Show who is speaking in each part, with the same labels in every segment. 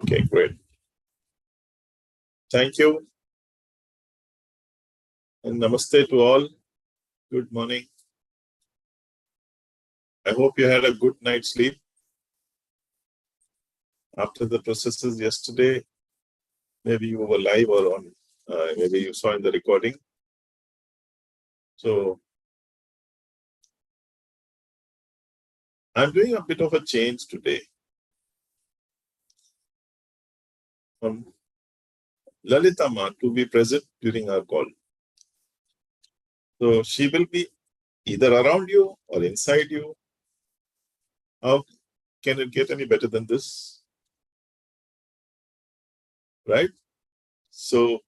Speaker 1: Okay, great. Thank you. And namaste to all. Good morning. I hope you had a good night's sleep after the processes yesterday. Maybe you were live or on, maybe you saw in the recording. So I'm doing a bit of a change today. Lalita Ma to be present during our call. So she will be either around you or inside you. How can it get any better than this? Right? So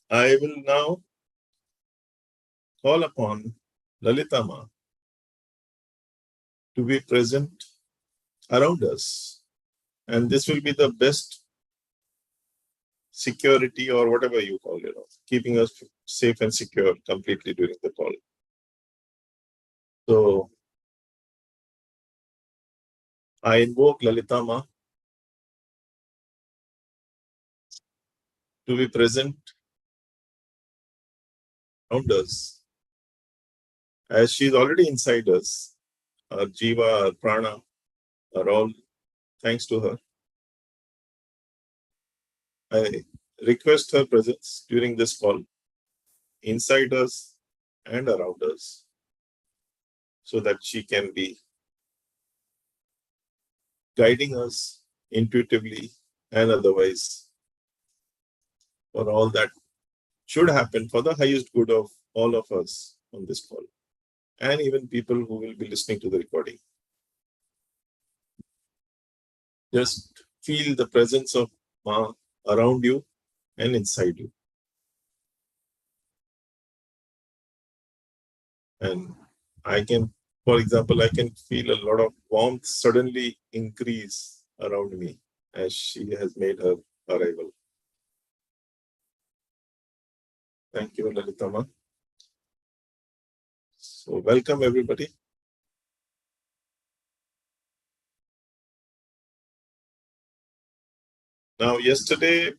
Speaker 1: I will now call upon Lalita Ma to be present around us. And this will be the best security or whatever you call it, keeping us safe and secure completely during the call. So I invoke Lalita Ma to be present around us. As she is already inside us, our Jiva, our Prana are all thanks to her. I request her presence during this call, inside us and around us, so that she can be guiding us intuitively and otherwise for all that should happen for the highest good of all of us on this call, and even people who will be listening to the recording. Just feel the presence of Ma around you and inside you. And I can, for example, I can feel a lot of warmth suddenly increase around me as she has made her arrival. Thank you, Lalita Ma. So welcome everybody. Now, yesterday,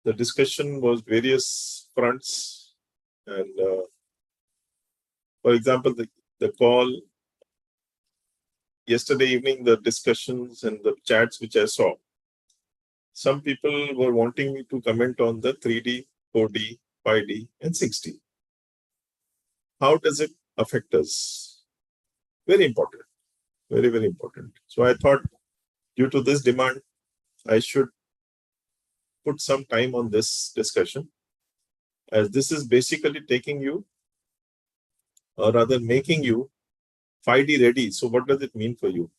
Speaker 1: the discussion was various fronts, and for example, the call yesterday evening, the discussions and the chats which I saw, some people were wanting me to comment on the 3D, 4D, 5D, and 6D. How does it affect us? Very important, very, very important. So I thought, due to this demand, I should put some time on this discussion, as this is basically taking you, or rather making you 5D ready. So what does it mean for you?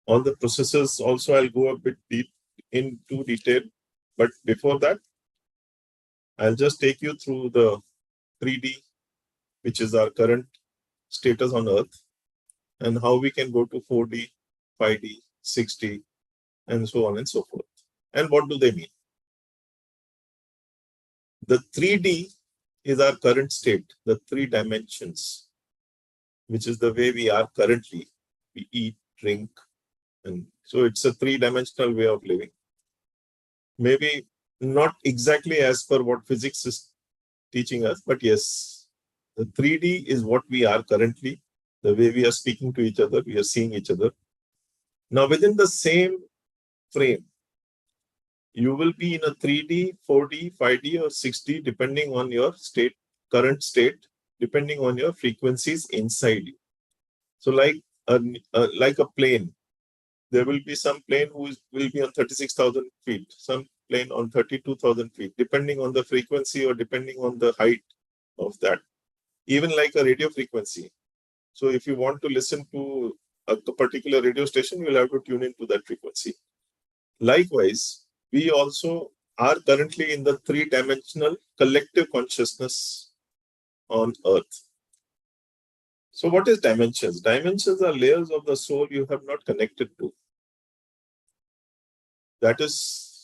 Speaker 1: On the processes also, I'll go a bit deep into detail, but before that, I'll just take you through the 3D, which is our current status on Earth, and how we can go to 4D, 5D, 6D, and so on and so forth. And what do they mean? The 3D is our current state, the 3 dimensions, which is the way we are currently. We eat, drink, and so it's a 3-dimensional way of living. Maybe not exactly as per what physics is teaching us, but yes, the 3D is what we are currently, the way we are speaking to each other, we are seeing each other. Now, within the same frame, you will be in a 3D, 4D, 5D, or 6D, depending on your state, current state, depending on your frequencies inside you. So like a plane, there will be some plane who will be on 36,000 feet, some plane on 32,000 feet, depending on the frequency or depending on the height of that. Even like a radio frequency. So if you want to listen to a particular radio station, you'll have to tune into that frequency. Likewise, we also are currently in the 3-dimensional collective consciousness on Earth. So what is dimensions? Dimensions are layers of the soul you have not connected to. That is,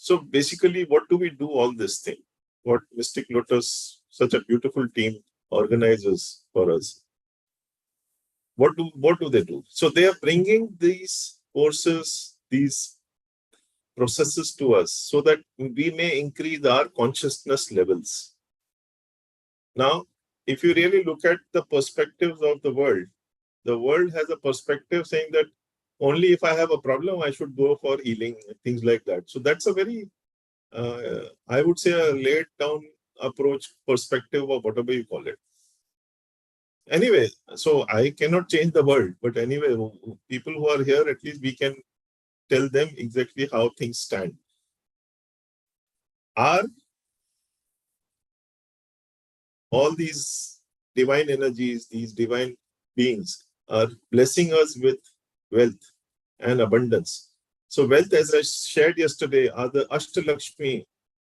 Speaker 1: so basically, what do we do all this thing? What Mystic Lotus, such a beautiful team, organizes for us. what do they do? So they are bringing these forces, these processes to us so that we may increase our consciousness levels. Now, if you really look at the perspectives of the world has a perspective saying that only if I have a problem, I should go for healing, things like that. So that's a very, I would say, a laid down approach, perspective, or whatever you call it. Anyway, so I cannot change the world, but anyway, people who are here, at least we can tell them exactly how things stand. Are all these divine energies, these divine beings are blessing us with wealth and abundance. So wealth, as I shared yesterday, are the Ashtalakshmi.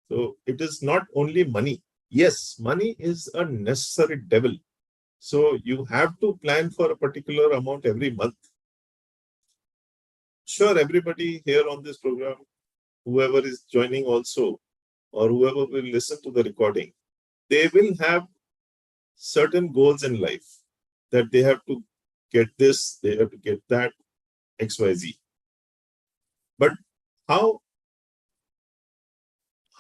Speaker 1: So it is not only money. Yes, money is a necessary devil. So you have to plan for a particular amount every month. Sure, everybody here on this program, whoever is joining also, or whoever will listen to the recording, they will have certain goals in life that they have to get this, they have to get that, XYZ. But how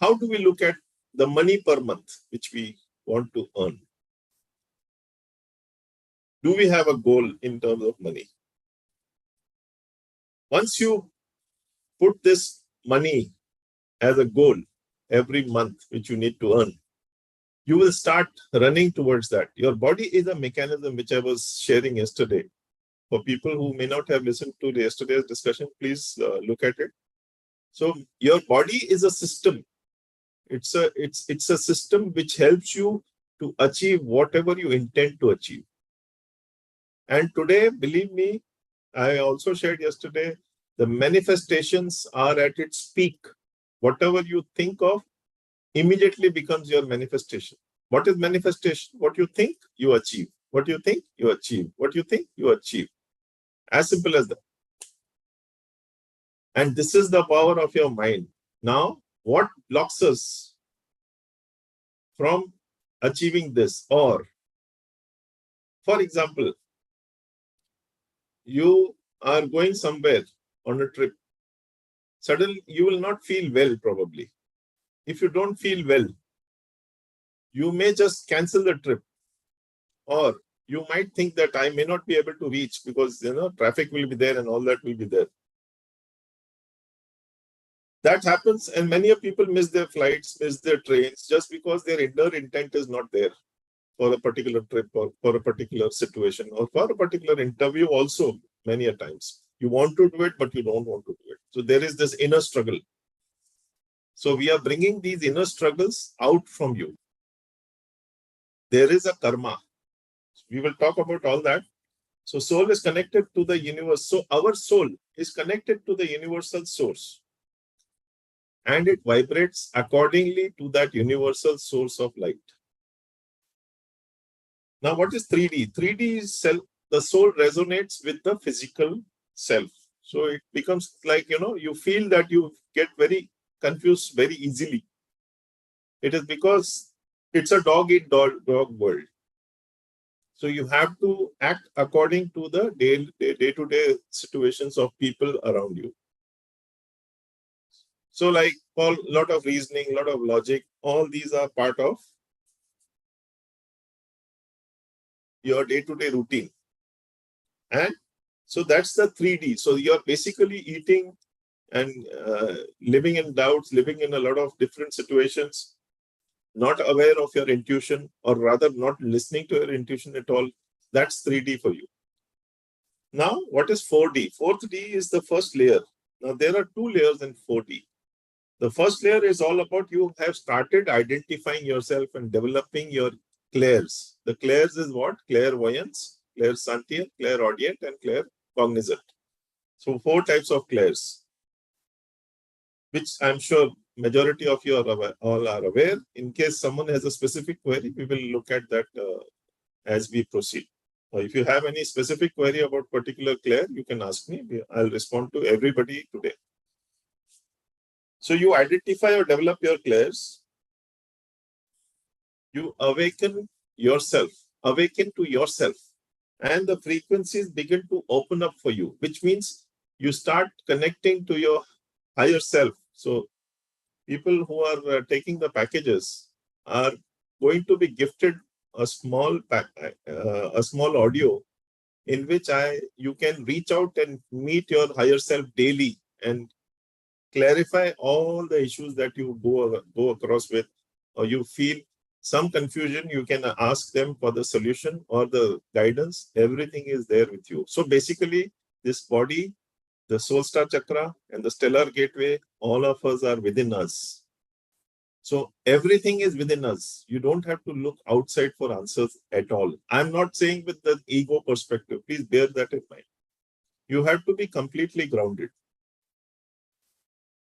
Speaker 1: do we look at the money per month which we want to earn? Do we have a goal in terms of money? Once you put this money as a goal every month which you need to earn, you will start running towards that. Your body is a mechanism which I was sharing yesterday. For people who may not have listened to yesterday's discussion, please look at it. So your body is a system. It's a system which helps you to achieve whatever you intend to achieve. And today, believe me, I also shared yesterday, the manifestations are at its peak. Whatever you think of immediately becomes your manifestation. What is manifestation? What you think, you achieve. What you think, you achieve. What you think, you achieve. As simple as that. And this is the power of your mind. Now, what blocks us from achieving this? Or, for example, you are going somewhere on a trip. Suddenly, you will not feel well, probably. If you don't feel well, you may just cancel the trip. Or you might think that I may not be able to reach because, traffic will be there and all that will be there. That happens, and many people miss their flights, miss their trains, just because their inner intent is not there for a particular trip or for a particular situation or for a particular interview also, many a times. You want to do it, but you don't want to do it. So there is this inner struggle. So we are bringing these inner struggles out from you. There is a karma. We will talk about all that. So soul is connected to the universe. So our soul is connected to the universal source. And it vibrates accordingly to that universal source of light. Now, what is 3D? 3D is self. The soul resonates with the physical self. So it becomes like, you feel that you get very confused very easily. It is because it's a dog-eat-dog world. So you have to act according to the day-to-day situations of people around you. So like a lot of reasoning, a lot of logic, all these are part of your day-to-day routine. And so that's the 3D. So you're basically eating and living in doubts, living in a lot of different situations, not aware of your intuition, or rather not listening to your intuition at all. That's 3D for you. Now, what is 4D? 4D is the first layer. Now, there are 2 layers in 4D. The first layer is all about you have started identifying yourself and developing your clairs. The clairs is what? Clairvoyance, clairsentient, clairaudient, and claircognizant. So 4 types of clairs, which I'm sure majority of you all are aware. In case someone has a specific query, we will look at that as we proceed. If you have any specific query about particular clair, you can ask me. I'll respond to everybody today. So you identify or develop your clairs. You awaken yourself. Awaken to yourself. and the frequencies begin to open up for you, which means you start connecting to your higher self. So people who are taking the packages are going to be gifted a small a small audio in which you can reach out and meet your higher self daily and clarify all the issues that you go across with, or you feel some confusion. You can ask them for the solution or the guidance. Everything is there with you. So basically, this body, the soul star chakra, and the stellar gateway, all of us are within us. So everything is within us. You don't have to look outside for answers at all. I'm not saying with the ego perspective. Please bear that in mind. You have to be completely grounded.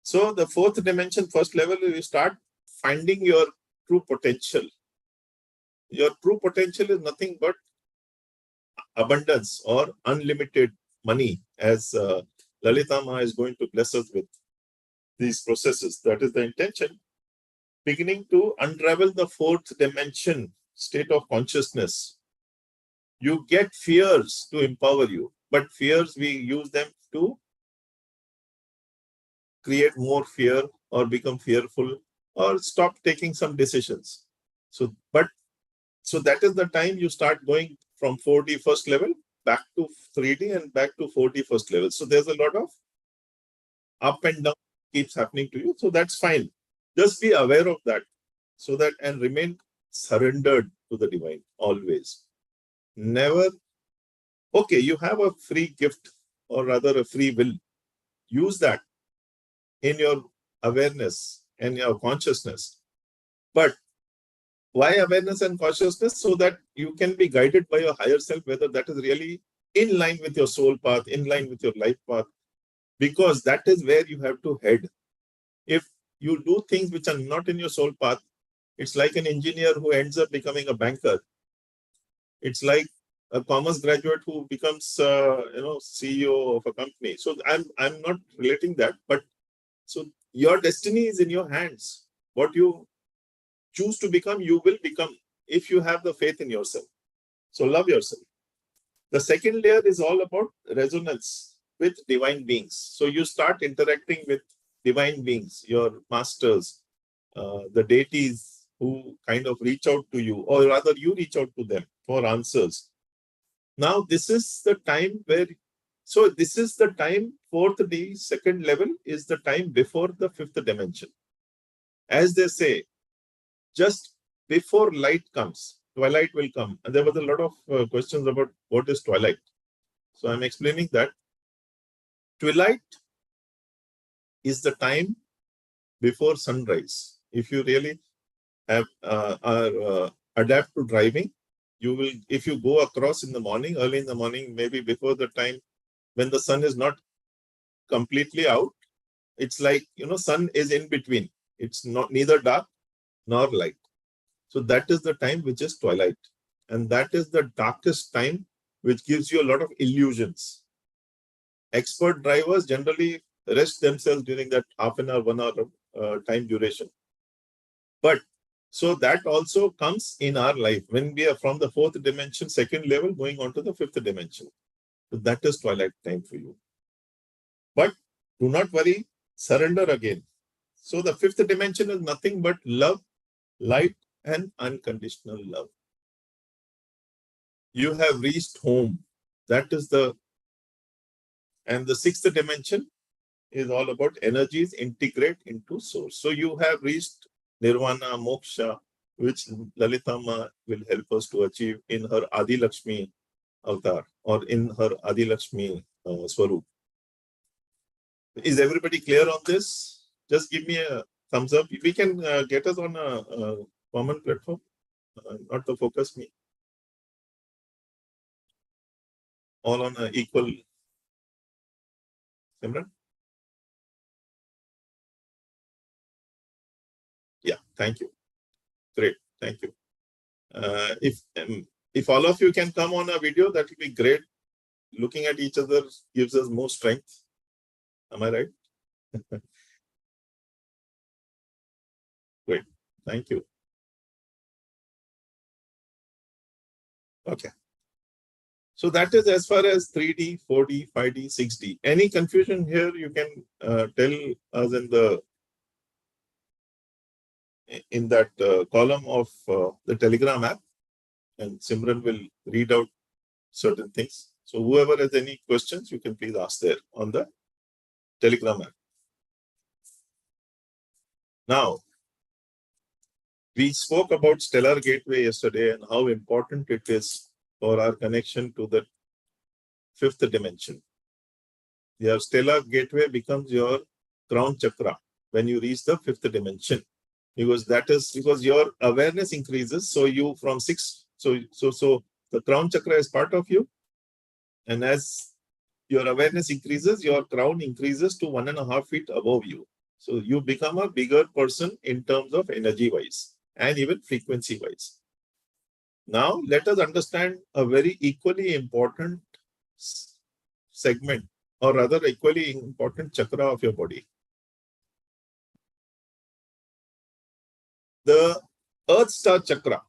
Speaker 1: So the fourth dimension, first level, you start finding your true potential. Your true potential is nothing but abundance or unlimited money, as Lalita Ma is going to bless us with these processes. That is the intention. Beginning to unravel the fourth dimension, state of consciousness. You get fears to empower you, but fears, we use them to create more fear or become fearful or stop taking some decisions. So that is the time you start going from 4D first level back to 3D and back to 4D first level. So there's a lot of up and down keeps happening to you. So that's fine. Just be aware of that, so that, and remain surrendered to the divine always. Never, okay, you have a free gift, or rather a free will. Use that in your awareness and your consciousness. But why awareness and consciousness? So that you can be guided by your higher self, whether that is really in line with your soul path, in line with your life path, because that is where you have to head. If you do things which are not in your soul path, it's like an engineer who ends up becoming a banker. It's like a commerce graduate who becomes CEO of a company. So I'm not relating that, but so your destiny is in your hands. What you choose to become, you will become, if you have the faith in yourself. So love yourself. The second layer is all about resonance with divine beings. So you start interacting with divine beings, your masters, the deities who kind of reach out to you, or rather you reach out to them for answers. Now this is the time where, so this is the time, fourth D, second level is the time before the fifth dimension. As they say, just before light comes, twilight will come. And there was a lot of questions about what is twilight. So I'm explaining that twilight is the time before sunrise. If you really have adapt to driving, you will, if you go across in the morning, early in the morning, maybe before the time when the sun is not completely out, it's like, sun is in between. It's not neither dark nor light. So that is the time which is twilight. And that is the darkest time, which gives you a lot of illusions. Expert drivers generally rest themselves during that half an hour, 1 hour time duration. But so that also comes in our life when we are from the fourth dimension, second level, going on to the fifth dimension. So that is twilight time for you. But do not worry, surrender again. So the fifth dimension is nothing but love, light, and unconditional love. You have reached home. That is and the sixth dimension is all about energies integrate into source. So you have reached nirvana, moksha, which Lalita Ma will help us to achieve in her Adi Lakshmi avatar, or in her Adi Lakshmi Swarup. Is everybody clear on this? Just give me a thumbs up. We can get us on a common platform, not to focus me. All on an equal. Simran? Yeah, thank you. Great, thank you. If all of you can come on a video, that will be great. Looking at each other gives us more strength. Am I right? Great, thank you. Okay. So that is as far as 3D, 4D, 5D, 6D. Any confusion here, you can tell us in that column of the Telegram app, and Simran will read out certain things. So whoever has any questions, you can please ask there on the Telegram app. Now, we spoke about stellar gateway yesterday and how important it is for our connection to the fifth dimension. Your stellar gateway becomes your crown chakra when you reach the fifth dimension, because that is because your awareness increases. So you from six, so the crown chakra is part of you, and as your awareness increases, your crown increases to 1.5 feet above you. So you become a bigger person in terms of energy wise and even frequency wise. Now let us understand a very equally important segment, or rather equally important chakra of your body. The Earth Star Chakra.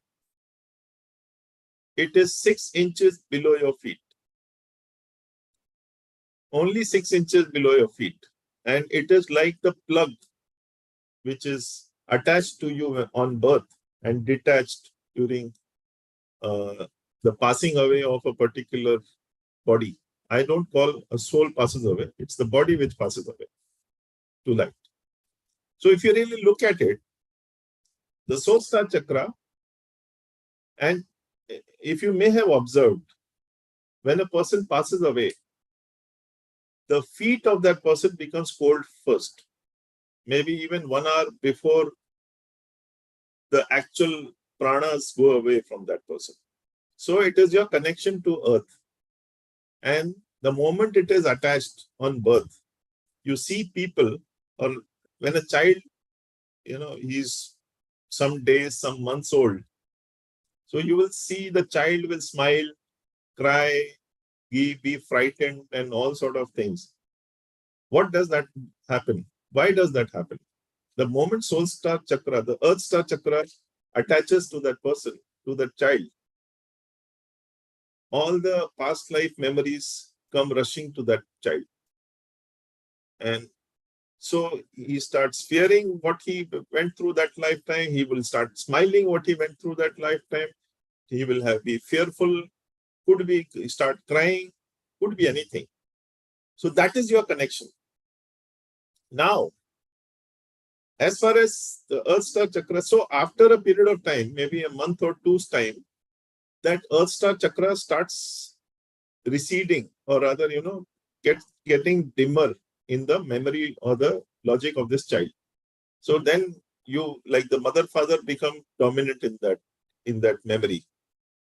Speaker 1: It is 6 inches below your feet. Only 6 inches below your feet. And it is like the plug which is attached to you on birth and detached during the passing away of a particular body. I don't call a soul passes away. It's the body which passes away to light. So if you really look at it, the soul star chakra, and if you may have observed, when a person passes away, the feet of that person becomes cold first, maybe even 1 hour before the actual pranas go away from that person. So it is your connection to earth. And the moment it is attached on birth, you see people, or when a child, he's some days, some months old. So you will see the child will smile, cry, be frightened, and all sort of things. What does that happen? Why does that happen? The moment soul star chakra, the earth star chakra attaches to that person, to that child, all the past life memories come rushing to that child. And so he starts fearing what he went through that lifetime. He will start smiling what he went through that lifetime. He will be fearful, could be start crying, could be anything. So that is your connection. Now, as far as the Earth Star Chakra, so after a period of time, maybe a month or two's time, that Earth Star Chakra starts receding, or rather, getting dimmer in the memory or the logic of this child. So then you, like the mother, father, become dominant in that memory.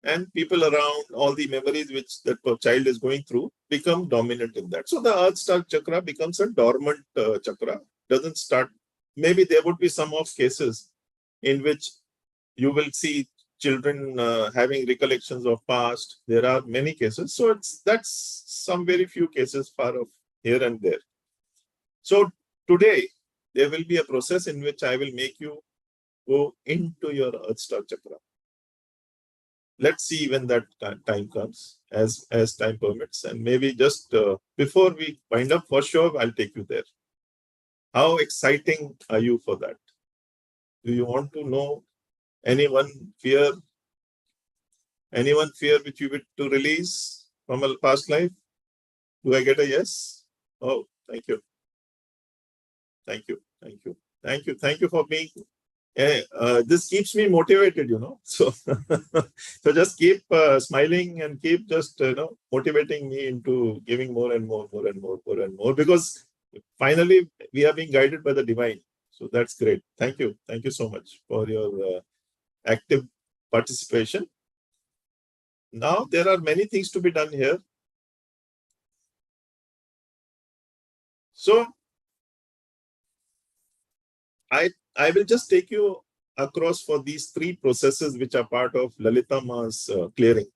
Speaker 1: And people around, all the memories which that child is going through, become dominant in that. So the Earth Star Chakra becomes a dormant chakra, doesn't start. Maybe there would be some of cases in which you will see children having recollections of past. There are many cases. So that's some very few cases far off here and there. So today, there will be a process in which I will make you go into your Earth Star Chakra. Let's see when that time comes, as time permits. And maybe just before we wind up, for sure, I'll take you there. How exciting are you for that? Do you want to know anyone fear which you wish to release from a past life? Do I get a yes? Oh, thank you. Thank you. Thank you. Thank you. Thank you for being. This keeps me motivated, So, so just keep smiling and keep just motivating me into giving more and more, because finally we are being guided by the divine. So that's great. Thank you. Thank you so much for your active participation. Now there are many things to be done here. So I will just take you across for these 3 processes which are part of Lalita Ma's clearing.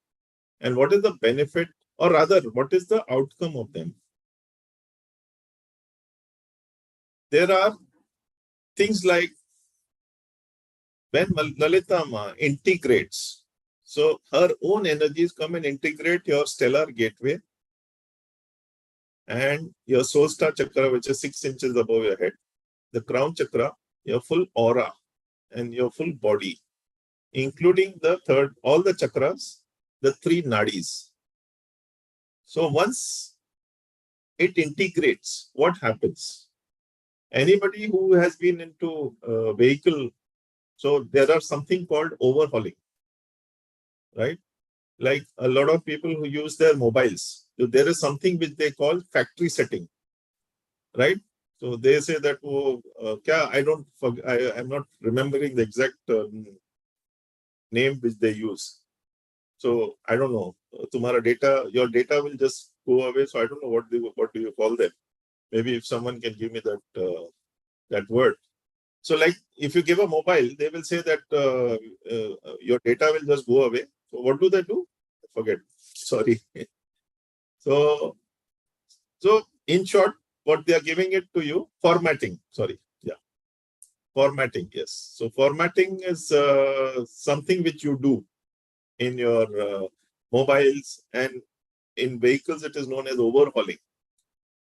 Speaker 1: And what is the benefit, or rather, what is the outcome of them? There are things like when Lalita Ma integrates So her own energies come and integrate your stellar gateway and your soul star chakra, which is 6 inches above your head, the crown chakra, your full aura and your full body, including the third, all the chakras, the 3 nadis. So once it integrates, what happens? Anybody who has been into a vehicle, so there are something called overhauling, right? Like a lot of people who use their mobiles, so there is something which they call factory setting, right? So they say that, oh, I'm not remembering the exact name which they use. So I don't know. Your data will just go away. So I don't know what do you call them. Maybe if someone can give me that word. So like if you give a mobile, they will say that your data will just go away. So what do they do? I forget. Sorry. So in short, what they are giving it to you, formatting. Sorry. Yeah. Formatting. Yes. So formatting is something which you do in your mobiles, and in vehicles, it is known as overhauling.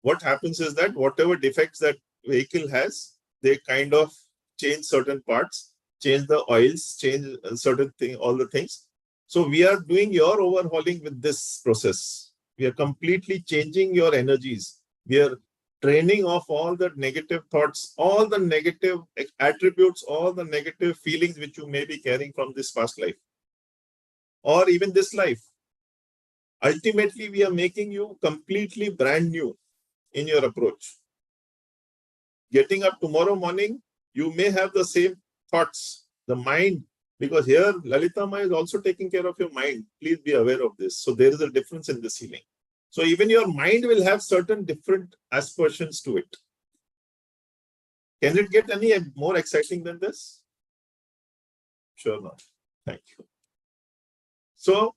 Speaker 1: What happens is that whatever defects that vehicle has, they kind of change certain parts, change the oils, change certain thing, all the things. So we are doing your overhauling with this process. We are completely changing your energies. We are training off all the negative thoughts, all the negative attributes, all the negative feelings which you may be carrying from this past life, or even this life. Ultimately, we are making you completely brand new in your approach. Getting up tomorrow morning, you may have the same thoughts, the mind, because here Lalita Ma is also taking care of your mind. Please be aware of this. So there is a difference in this healing. So even your mind will have certain different aspersions to it. Can it get any more exciting than this? Sure not. Thank you. So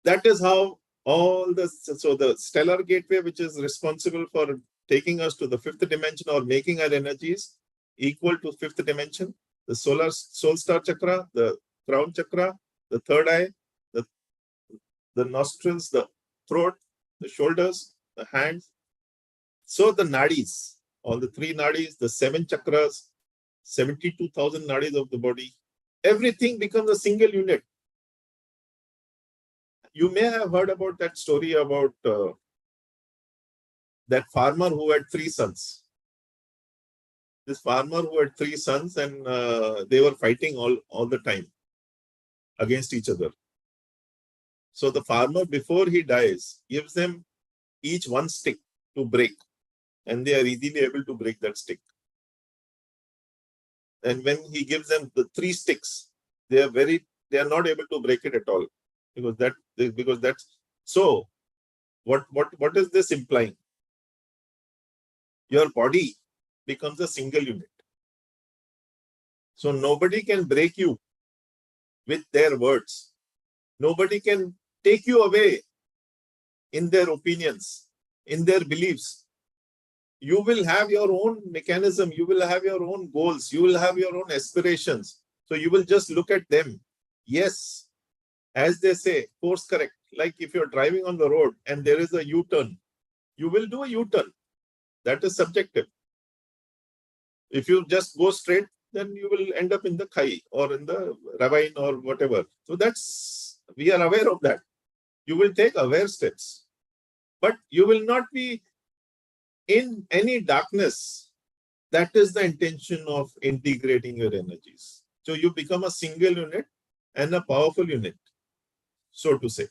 Speaker 1: that is how the stellar gateway, which is responsible for taking us to the 5th dimension or making our energies equal to 5th dimension, the soul star chakra, the crown chakra, the third eye, the nostrils, the throat, the shoulders, the hands. So the nadis, all the 3 nadis, the 7 chakras, 72,000 nadis of the body, everything becomes a single unit. You may have heard about that story about that farmer who had 3 sons. This farmer who had 3 sons, and they were fighting all the time against each other. So the farmer, before he dies, gives them each 1 stick to break, and they are easily able to break that stick. And when he gives them the 3 sticks, they are not able to break it at all, because that's so. What is this implying? Your body becomes a single unit. So nobody can break you with their words. Nobody can take you away in their opinions, in their beliefs. You will have your own mechanism. You will have your own goals. You will have your own aspirations. So you will just look at them. Yes, as they say, course correct. Like if you're driving on the road and there is a U-turn, you will do a U-turn. That is subjective. If you just go straight, then you will end up in the khai or in the ravine or whatever. So we are aware of that. You will take aware steps, but you will not be in any darkness. That is the intention of integrating your energies. So you become a single unit and a powerful unit, so to say.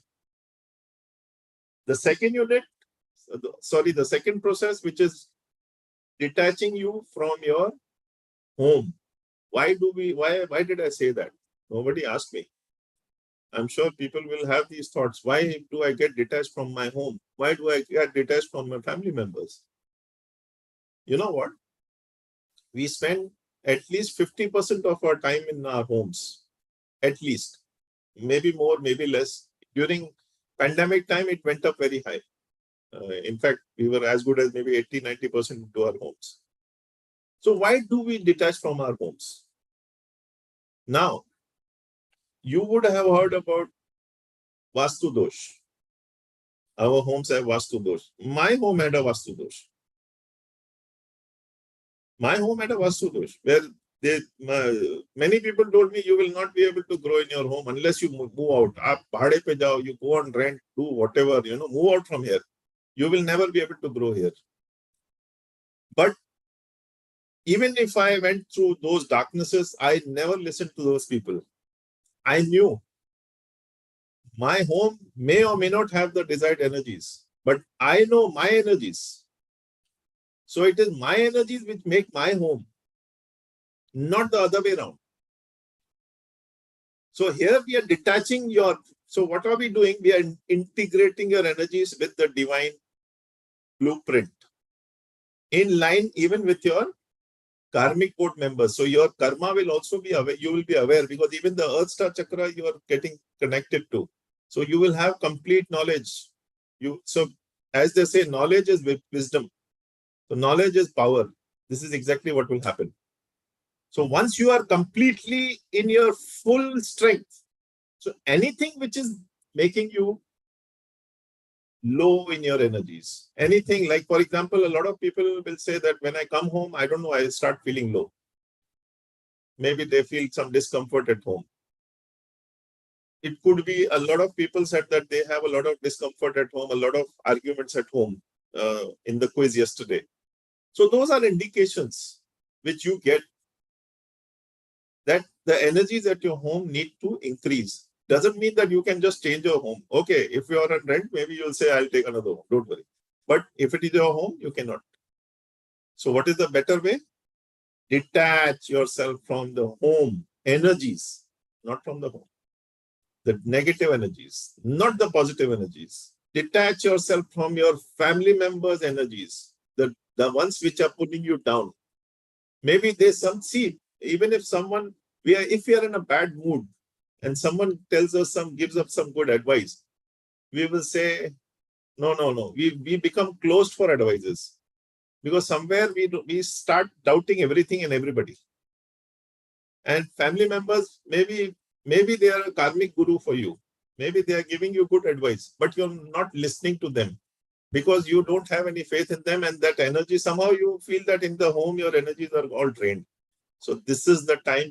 Speaker 1: The second process, which is detaching you from your home. Why did I say that? Nobody asked me. I'm sure people will have these thoughts. Why do I get detached from my home? Why do I get detached from my family members? You know what? We spend at least 50% of our time in our homes. At least. Maybe more, maybe less. During pandemic time, it went up very high. In fact, we were as good as maybe 80-90% into our homes. So why do we detach from our homes? Now, You would have heard about Vastu dosh. Our homes have Vastu dosh. My home had a Vastu dosh. My home had a Vastu dosh where many people told me you will not be able to grow in your home unless you move out. Aap bhade pe jao, you go on rent, do whatever, move out from here. You will never be able to grow here. But even if I went through those darknesses, I never listened to those people. I knew my home may or may not have the desired energies, but I know my energies. So it is my energies which make my home, not the other way around. So here we are detaching so what are we doing? We are integrating your energies with the divine blueprint in line even with your karmic board members. So your karma will also be aware. You will be aware because even the Earth Star Chakra you are getting connected to. So you will have complete knowledge. So as they say, knowledge is wisdom. So knowledge is power. This is exactly what will happen. So once you are completely in your full strength, so anything which is making you low in your energies, anything like, for example, a lot of people will say that when I come home, I don't know, I start feeling low. Maybe they feel some discomfort at home. It could be a lot of people said that they have a lot of discomfort at home, a lot of arguments at home in the quiz yesterday. So those are indications which you get that the energies at your home need to increase. Doesn't mean that you can just change your home. Okay, if you are on rent, maybe you'll say, I'll take another home. Don't worry. But if it is your home, you cannot. So what is the better way? Detach yourself from the home energies, not from the home. The negative energies, not the positive energies. Detach yourself from your family members' energies, the ones which are putting you down. Maybe there's even if if we are in a bad mood and someone tells us gives us some good advice, we will say, no. We become closed for advices because somewhere we start doubting everything and everybody. And family members, maybe they are a karmic guru for you. Maybe they are giving you good advice, but you're not listening to them because you don't have any faith in them, and that energy, somehow you feel that in the home, your energies are all drained. So this is the time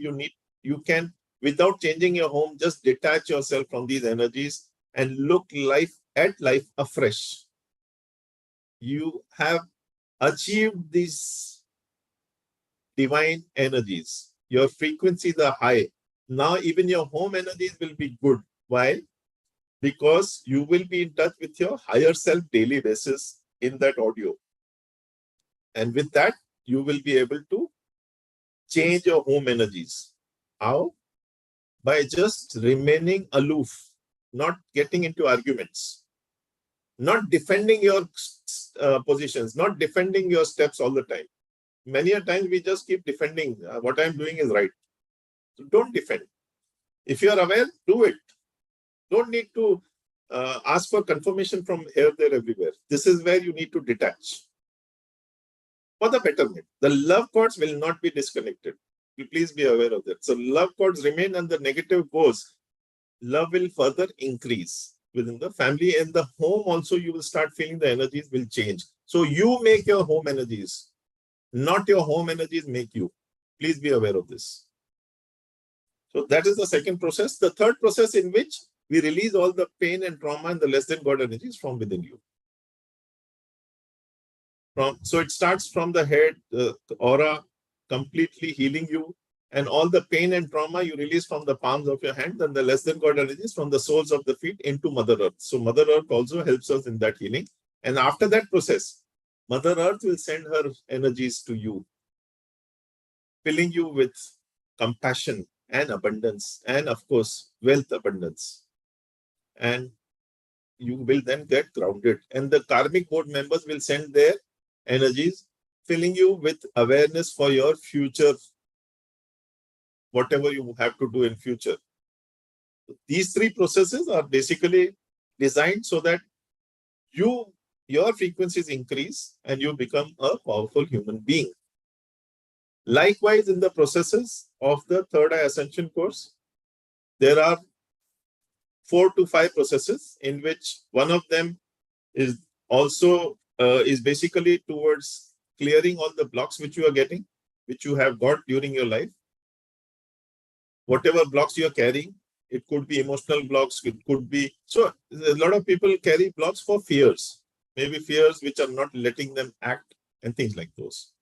Speaker 1: you can, without changing your home, just detach yourself from these energies and look at life afresh. You have achieved these divine energies. Your frequencies are high. Now even your home energies will be good. Why? Because you will be in touch with your higher self daily basis in that audio. And with that, you will be able to change your home energies. How? By just remaining aloof, not getting into arguments, not defending your positions, not defending your steps all the time. Many a times we just keep defending what I'm doing is right. So don't defend. If you are aware, do it. Don't need to ask for confirmation from here, there, everywhere. This is where you need to detach. For the betterment, the love cords will not be disconnected. Please be aware of that. So love cords remain and the negative goes. Love will further increase within the family and the home. Also, you will start feeling the energies will change. So you make your home energies, not your home energies make you. Please be aware of this. So that is the second process. The third process in which we release all the pain and trauma and the less than God energies from within you. So it starts from the head, the aura, completely healing you, and all the pain and trauma you release from the palms of your hand, and the less than God energies from the soles of the feet into Mother Earth. So Mother Earth also helps us in that healing. And after that process, Mother Earth will send her energies to you, filling you with compassion and abundance, and of course, wealth abundance. And you will then get grounded. And the karmic board members will send their energies, filling you with awareness for your future, whatever you have to do in future. These three processes are basically designed so that your frequencies increase and you become a powerful human being. Likewise, in the processes of the Third Eye Ascension course, there are 4 to 5 processes, in which one of them is also is basically towards clearing all the blocks which you are getting, which you have got during your life. Whatever blocks you are carrying, it could be emotional blocks, it could be, so a lot of people carry blocks for fears, maybe fears which are not letting them act and things like those.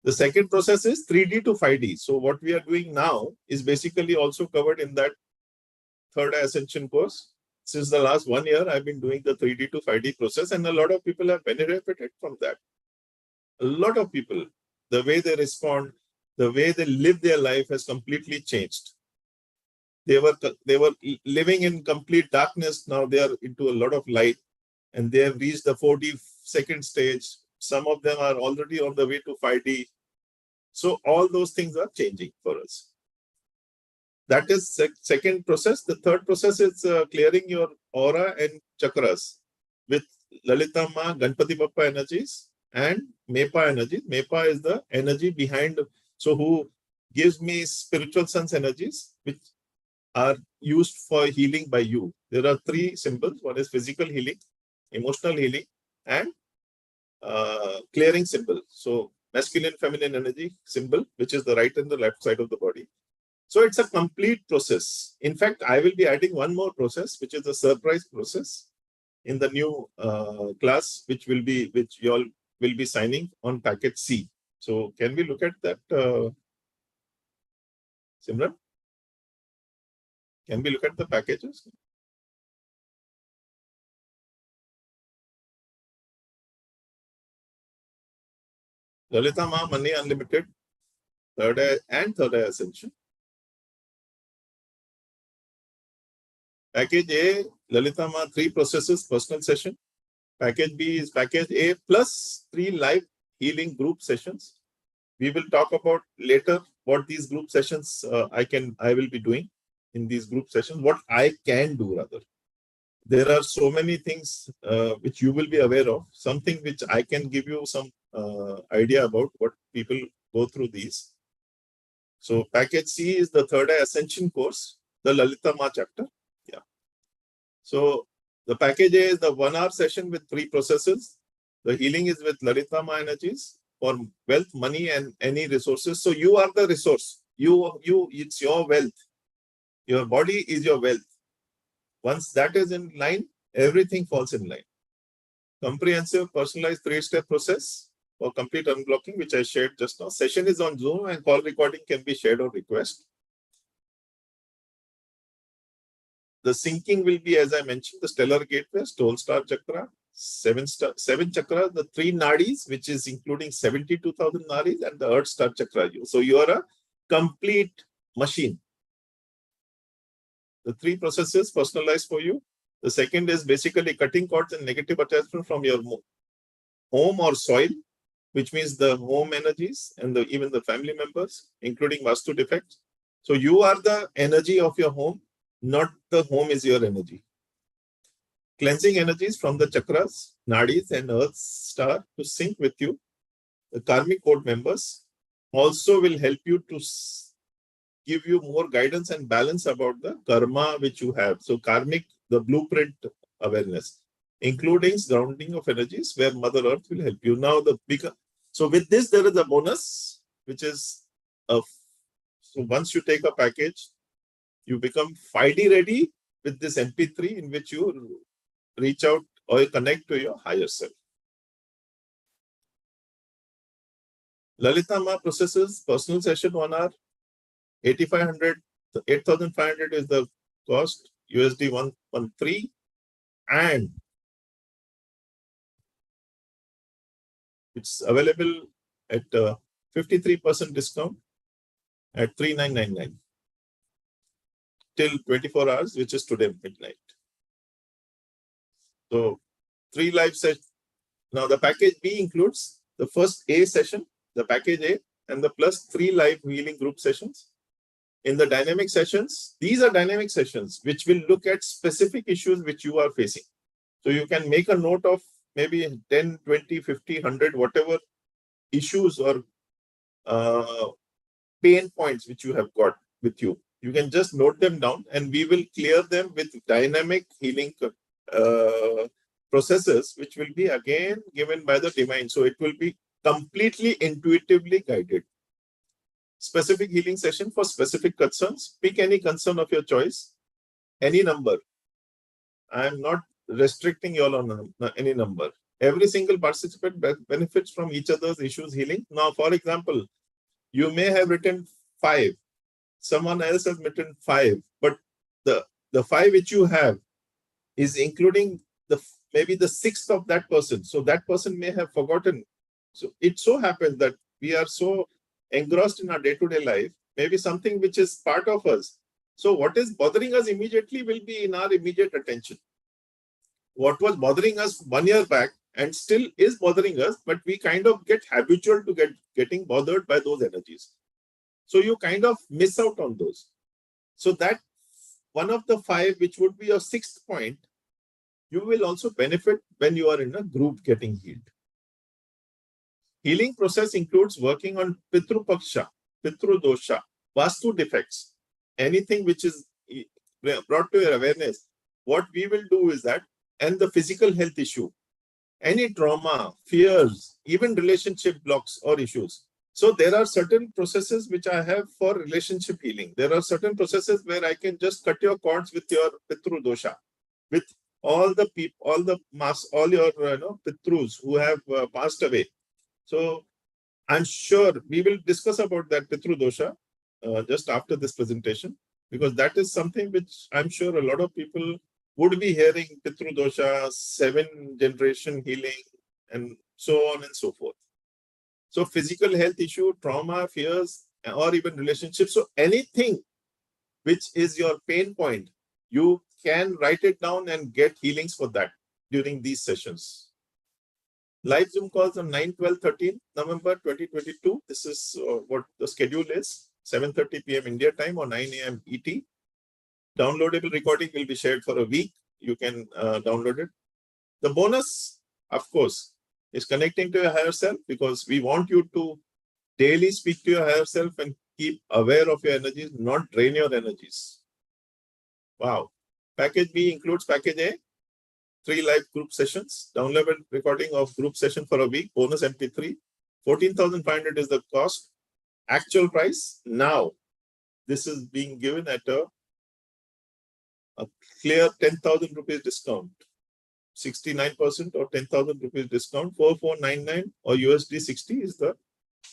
Speaker 1: The second process is 3D to 5D. So what we are doing now is basically also covered in that third eye ascension course. Since the last 1 year, I've been doing the 3D to 5D process, and a lot of people have benefited from that. A lot of people, the way they respond, the way they live their life has completely changed. They were living in complete darkness. Now they are into a lot of light, and they have reached the 42nd stage. Some of them are already on the way to 5D. So all those things are changing for us. That is second process. The third process is clearing your aura and chakras with Lalita Ma, Ganpati Bappa energies and Mepa energies. Mepa is the energy behind, so who gives me spiritual sense energies, which are used for healing by you. There are 3 symbols. One is physical healing, emotional healing, and clearing symbol. So masculine, feminine energy symbol, which is the right and the left side of the body. So it's a complete process. In fact, I will be adding one more process, which is a surprise process in the new class, which you all will be signing on package C. So can we look at that, Simran? Can we look at the packages? Lalita Ma, Money Unlimited, third eye and third eye ascension. Package A, Lalita Ma, 3 processes, personal session. Package B is package A plus 3 live healing group sessions. We will talk about later what these group sessions I will be doing in these group sessions, what I can do rather. There are so many things which you will be aware of, something which I can give you some idea about what people go through these. So package C is the third eye ascension course, the Lalita Ma chapter. Yeah. So the package A is the 1 hour session with 3 processes. The healing is with Lalita Ma energies for wealth, money, and any resources. So you are the resource. It's your wealth. Your body is your wealth. Once that is in line, everything falls in line. Comprehensive, personalized 3-step process for complete unblocking, which I shared just now. Session is on Zoom and call recording can be shared on request. The syncing will be, as I mentioned, the stellar gateway, stone star chakra, 7 chakras, the 3 nadis, which is including 72,000 nadis, and the earth star chakra. So you are a complete machine. The 3 processes personalized for you. The second is basically cutting cords and negative attachment from your home or soil, which means the home energies and even the family members, including Vastu defects. So you are the energy of your home, not the home is your energy. Cleansing energies from the chakras, nadis, and earth star to sync with you. The karmic code members also will help you to give you more guidance and balance about the karma which you have. So karmic, the blueprint awareness, including grounding of energies where Mother Earth will help you. Now so with this, there is a bonus, which is, so once you take a package, you become 5D ready with this MP3 in which you reach out or connect to your higher self. Lalita Ma processes, personal session 1 hour, 8,500 is the cost, USD 113, and it's available at 53% discount at 3,999 till 24 hours, which is today midnight. So 3 live sessions. Now the package B includes the first A session, the package A, and the plus 3 live healing group sessions. In the dynamic sessions, these are dynamic sessions which will look at specific issues which you are facing. So you can make a note of maybe 10, 20, 50, 100, whatever issues or pain points which you have got with you. You can just note them down and we will clear them with dynamic healing processes, which will be again given by the divine. So it will be completely intuitively guided. Specific healing session for specific concerns. Pick any concern of your choice, any number. I am not restricting you all on any number. Every single participant benefits from each other's issues healing. Now, for example, you may have written 5. Someone else has written 5, but the 5 which you have is including maybe the 6th of that person. So that person may have forgotten. So it so happens that we are so engrossed in our day-to-day life, maybe something which is part of us. So what is bothering us immediately will be in our immediate attention. What was bothering us 1 year back and still is bothering us, but we kind of get habitual to getting bothered by those energies. So you kind of miss out on those. So that one of the 5, which would be your 6th point, you will also benefit when you are in a group getting healed. Healing process includes working on Pitru Paksha, Pitru Dosha, Vastu defects, anything which is brought to your awareness. What we will do is that, and the physical health issue, any trauma, fears, even relationship blocks or issues. So there are certain processes which I have for relationship healing. There are certain processes where I can just cut your cords with your Pitru Dosha, with all the people, all your Pitrus who have passed away. So I'm sure we will discuss about that Pitru Dosha just after this presentation, because that is something which I'm sure a lot of people would be hearing. Pitru Dosha, 7-generation healing, and so on and so forth. So physical health issue, trauma, fears, or even relationships. So anything which is your pain point, you can write it down and get healings for that during these sessions. Live Zoom calls on 9, 12, 13 November 2022. This is what the schedule is, 7:30 p.m. India time or 9 a.m. ET. Downloadable recording will be shared for a week. You can download it. The bonus, of course, is connecting to your higher self, because we want you to daily speak to your higher self and keep aware of your energies, not drain your energies. Wow. Package B includes package A, 3 live group sessions, downloadable recording of group session for a week, bonus MP3, 14,500 is the cost. Actual price, now, this is being given at a clear 10,000 rupees discount, 69% or 10,000 rupees discount, 4499 or USD 60 is the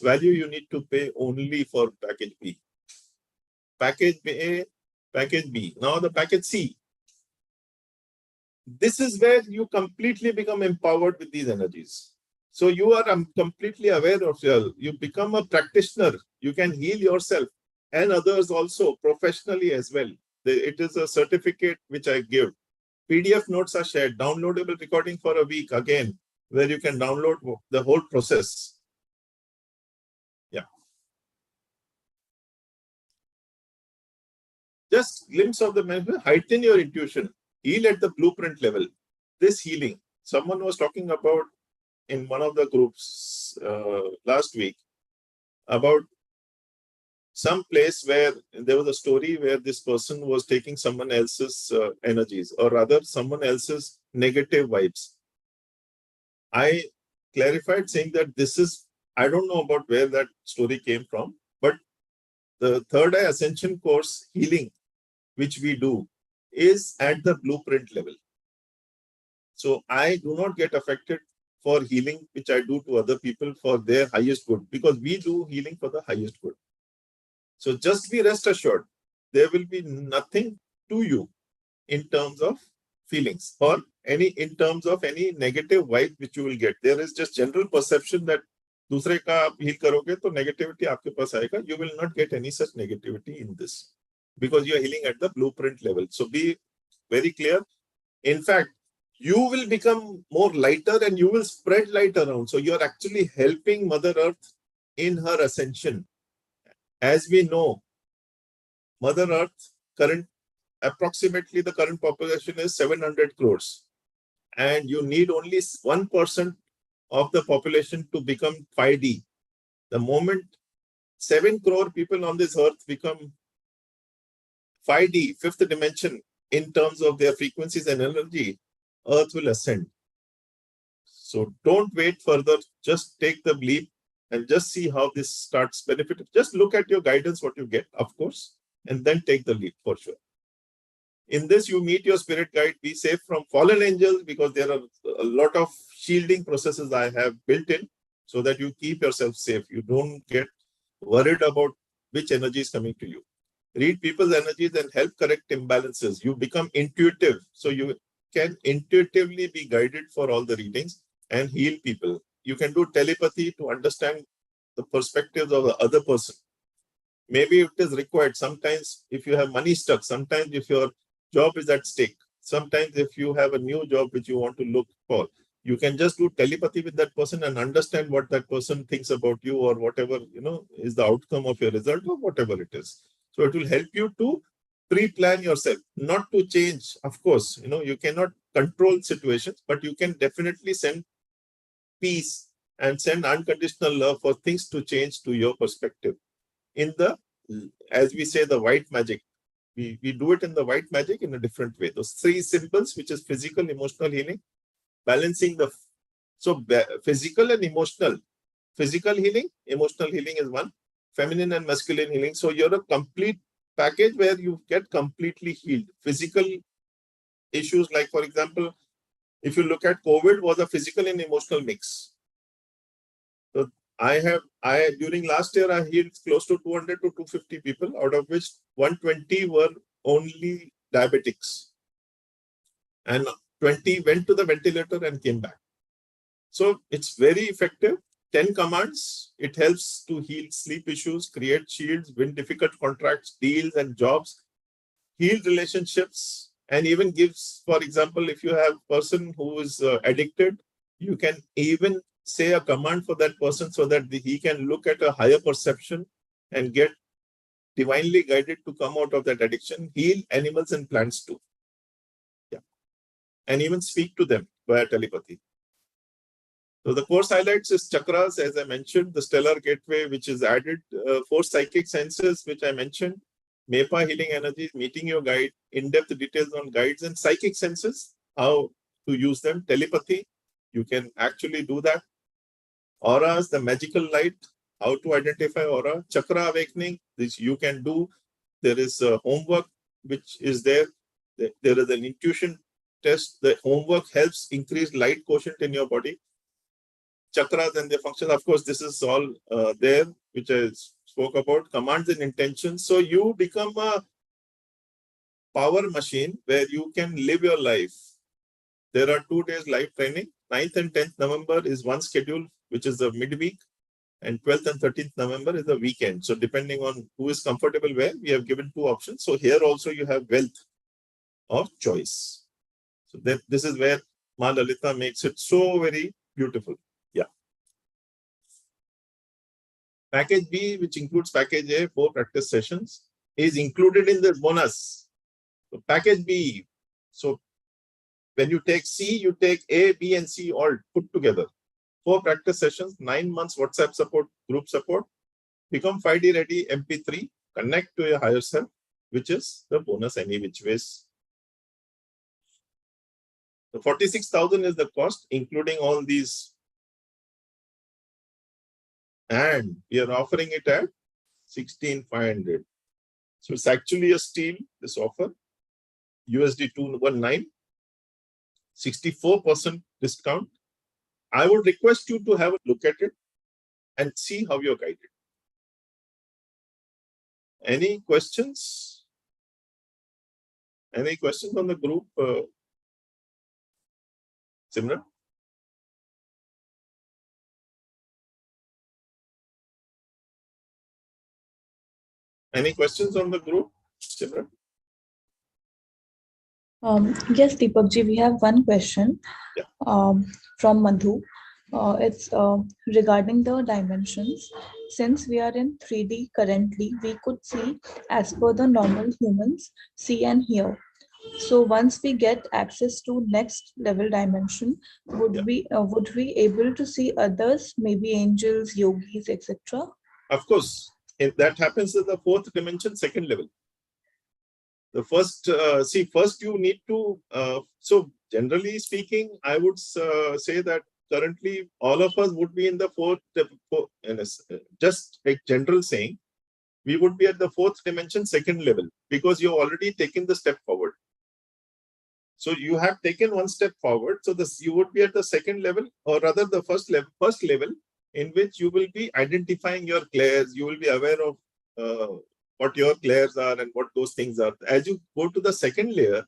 Speaker 1: value you need to pay only for package B. Package A, package B. Now the package C. This is where you completely become empowered with these energies. So you are completely aware of yourself. You become a practitioner. You can heal yourself and others also professionally as well. It is a certificate which I give. PDF notes are shared. Downloadable recording for a week again, where you can download the whole process. Yeah. Just glimpse of the method. Heighten your intuition. Heal at the blueprint level. This healing, someone was talking about in one of the groups last week about some place where there was a story where this person was taking someone else's energies, or rather someone else's negative vibes. I clarified saying that this is, I don't know about where that story came from, but the third eye ascension course healing, which we do, is at the blueprint level. So I do not get affected for healing, which I do to other people for their highest good, because we do healing for the highest good. So just be rest assured, there will be nothing to you in terms of feelings or in terms of any negative vibe which you will get. There is just general perception that दूसरे का आप heal करोगे तो negativity आपके पास आएगा. You will not get any such negativity in this, because you are healing at the blueprint level. So be very clear. In fact, you will become more lighter and you will spread light around. So you are actually helping Mother Earth in her ascension. As we know, Mother Earth approximately the current population is 700 crores. And you need only 1% of the population to become 5D. The moment 7 crore people on this earth become 5D, fifth dimension, in terms of their frequencies and energy, Earth will ascend. So don't wait further. Just take the leap and just see how this starts benefiting. Just look at your guidance, what you get, of course, and then take the leap for sure. In this, you meet your spirit guide. Be safe from fallen angels, because there are a lot of shielding processes I have built in so that you keep yourself safe. You don't get worried about which energy is coming to you. Read people's energies and help correct imbalances. You become intuitive. So you can intuitively be guided for all the readings and heal people. You can do telepathy to understand the perspectives of the other person. Maybe it is required. Sometimes if you have money stuck, sometimes if your job is at stake, sometimes if you have a new job which you want to look for, you can just do telepathy with that person and understand what that person thinks about you, or whatever, is the outcome of your result, or whatever it is. So it will help you to pre-plan yourself, not to change. Of course, you cannot control situations, but you can definitely send peace and send unconditional love for things to change to your perspective. In the, as we say, the white magic, we do it in the white magic in a different way. Those three symbols, which is physical, emotional healing, balancing the, so physical and emotional. Physical healing, emotional healing is one, feminine and masculine healing. So you're a complete package where you get completely healed. Physical issues, like for example, if you look at COVID, was a physical and emotional mix. So during last year, I healed close to 200 to 250 people, out of which 120 were only diabetics. And 20 went to the ventilator and came back. So it's very effective. 10 commands. It helps to heal sleep issues, create shields, win difficult contracts, deals and jobs, heal relationships, and even gives, for example, if you have a person who is addicted, you can even say a command for that person so that he can look at a higher perception and get divinely guided to come out of that addiction. Heal animals and plants too. Yeah. And even speak to them via telepathy. So the course highlights is chakras, as I mentioned, the stellar gateway, which is added, 4 psychic senses, which I mentioned, MEPA healing energies, meeting your guide, in-depth details on guides and psychic senses, how to use them, telepathy, you can actually do that. Auras, the magical light, how to identify aura, chakra awakening, this you can do. There is a homework which is there. There is an intuition test. The homework helps increase light quotient in your body. Chakras and their functions, of course, this is all there, which I spoke about, commands and intentions. So you become a power machine where you can live your life. There are 2 days live training. 9th and 10th November is one schedule, which is the midweek, and 12th and 13th November is the weekend. So depending on who is comfortable where, we have given 2 options. So here also you have wealth of choice. So this is where Ma Lalita makes it so very beautiful. Yeah. Package B, which includes package A, 4 practice sessions, is included in the bonus. So package B. So when you take C, you take A, B, and C all put together. 4 practice sessions, 9 months WhatsApp support, group support, become 5D ready MP3, connect to your higher self, which is the bonus any which ways. The 46,000 is the cost, including all these. And we are offering it at 16,500. So it's actually a steal, this offer. USD 219, 64% discount. I would request you to have a look at it and see how you're guided. Any questions? Any questions on the group? Simran? Any questions on the group? Simran?
Speaker 2: Yes, Deepakji, we have one question from Madhu. It's regarding the dimensions. Since we are in 3D currently, we could see as per the normal humans see and hear. So once we get access to next level dimension, would we able to see others, maybe angels, yogis, etc.?
Speaker 1: Of course, if that happens in the 4th dimension, 2nd level. The first, first you need to, so generally speaking, I would say that currently all of us would be in the just a general saying, we would be at the fourth dimension, second level, because you've already taken the step forward. So you have taken one step forward. So this, you would be at the second level, or rather the first level, in which you will be identifying your clairs. You will be aware of what your clairs are and what those things are. As you go to the second layer,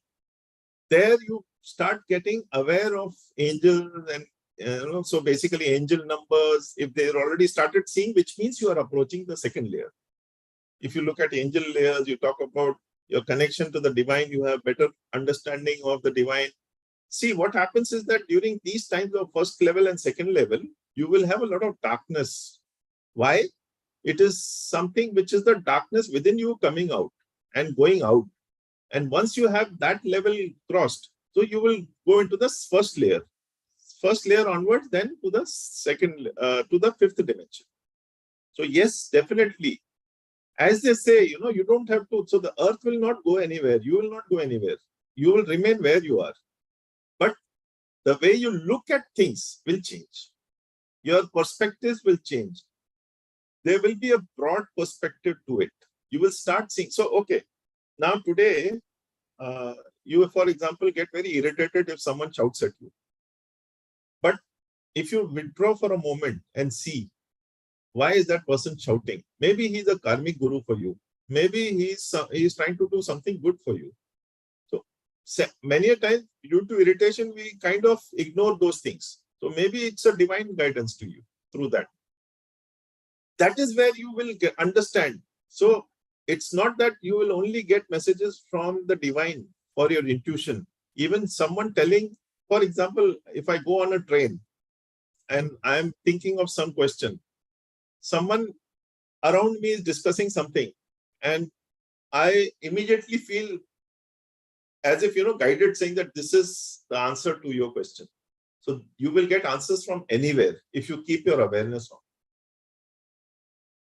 Speaker 1: there you start getting aware of angels and so basically angel numbers. If they're already started seeing, which means you are approaching the second layer. If you look at angel layers, you talk about your connection to the divine, you have better understanding of the divine. See, what happens is that during these times of first level and second level, you will have a lot of darkness. Why? It is something which is the darkness within you coming out and going out. And once you have that level crossed, so you will go into the first layer onwards, then to the second, to the fifth dimension. So yes, definitely. As they say, you don't have to, so the earth will not go anywhere. You will not go anywhere. You will remain where you are. But the way you look at things will change. Your perspectives will change. There will be a broad perspective to it. You will start seeing. So, okay, now today, you, for example, get very irritated if someone shouts at you. But if you withdraw for a moment and see, why is that person shouting? Maybe he's a karmic guru for you. Maybe he's trying to do something good for you. So many a time, due to irritation, we kind of ignore those things. So maybe it's a divine guidance to you through that. That is where you will understand. So it's not that you will only get messages from the divine or your intuition. Even someone telling, for example, if I go on a train and I'm thinking of some question, someone around me is discussing something, and I immediately feel as if, guided, saying that this is the answer to your question. So you will get answers from anywhere if you keep your awareness on.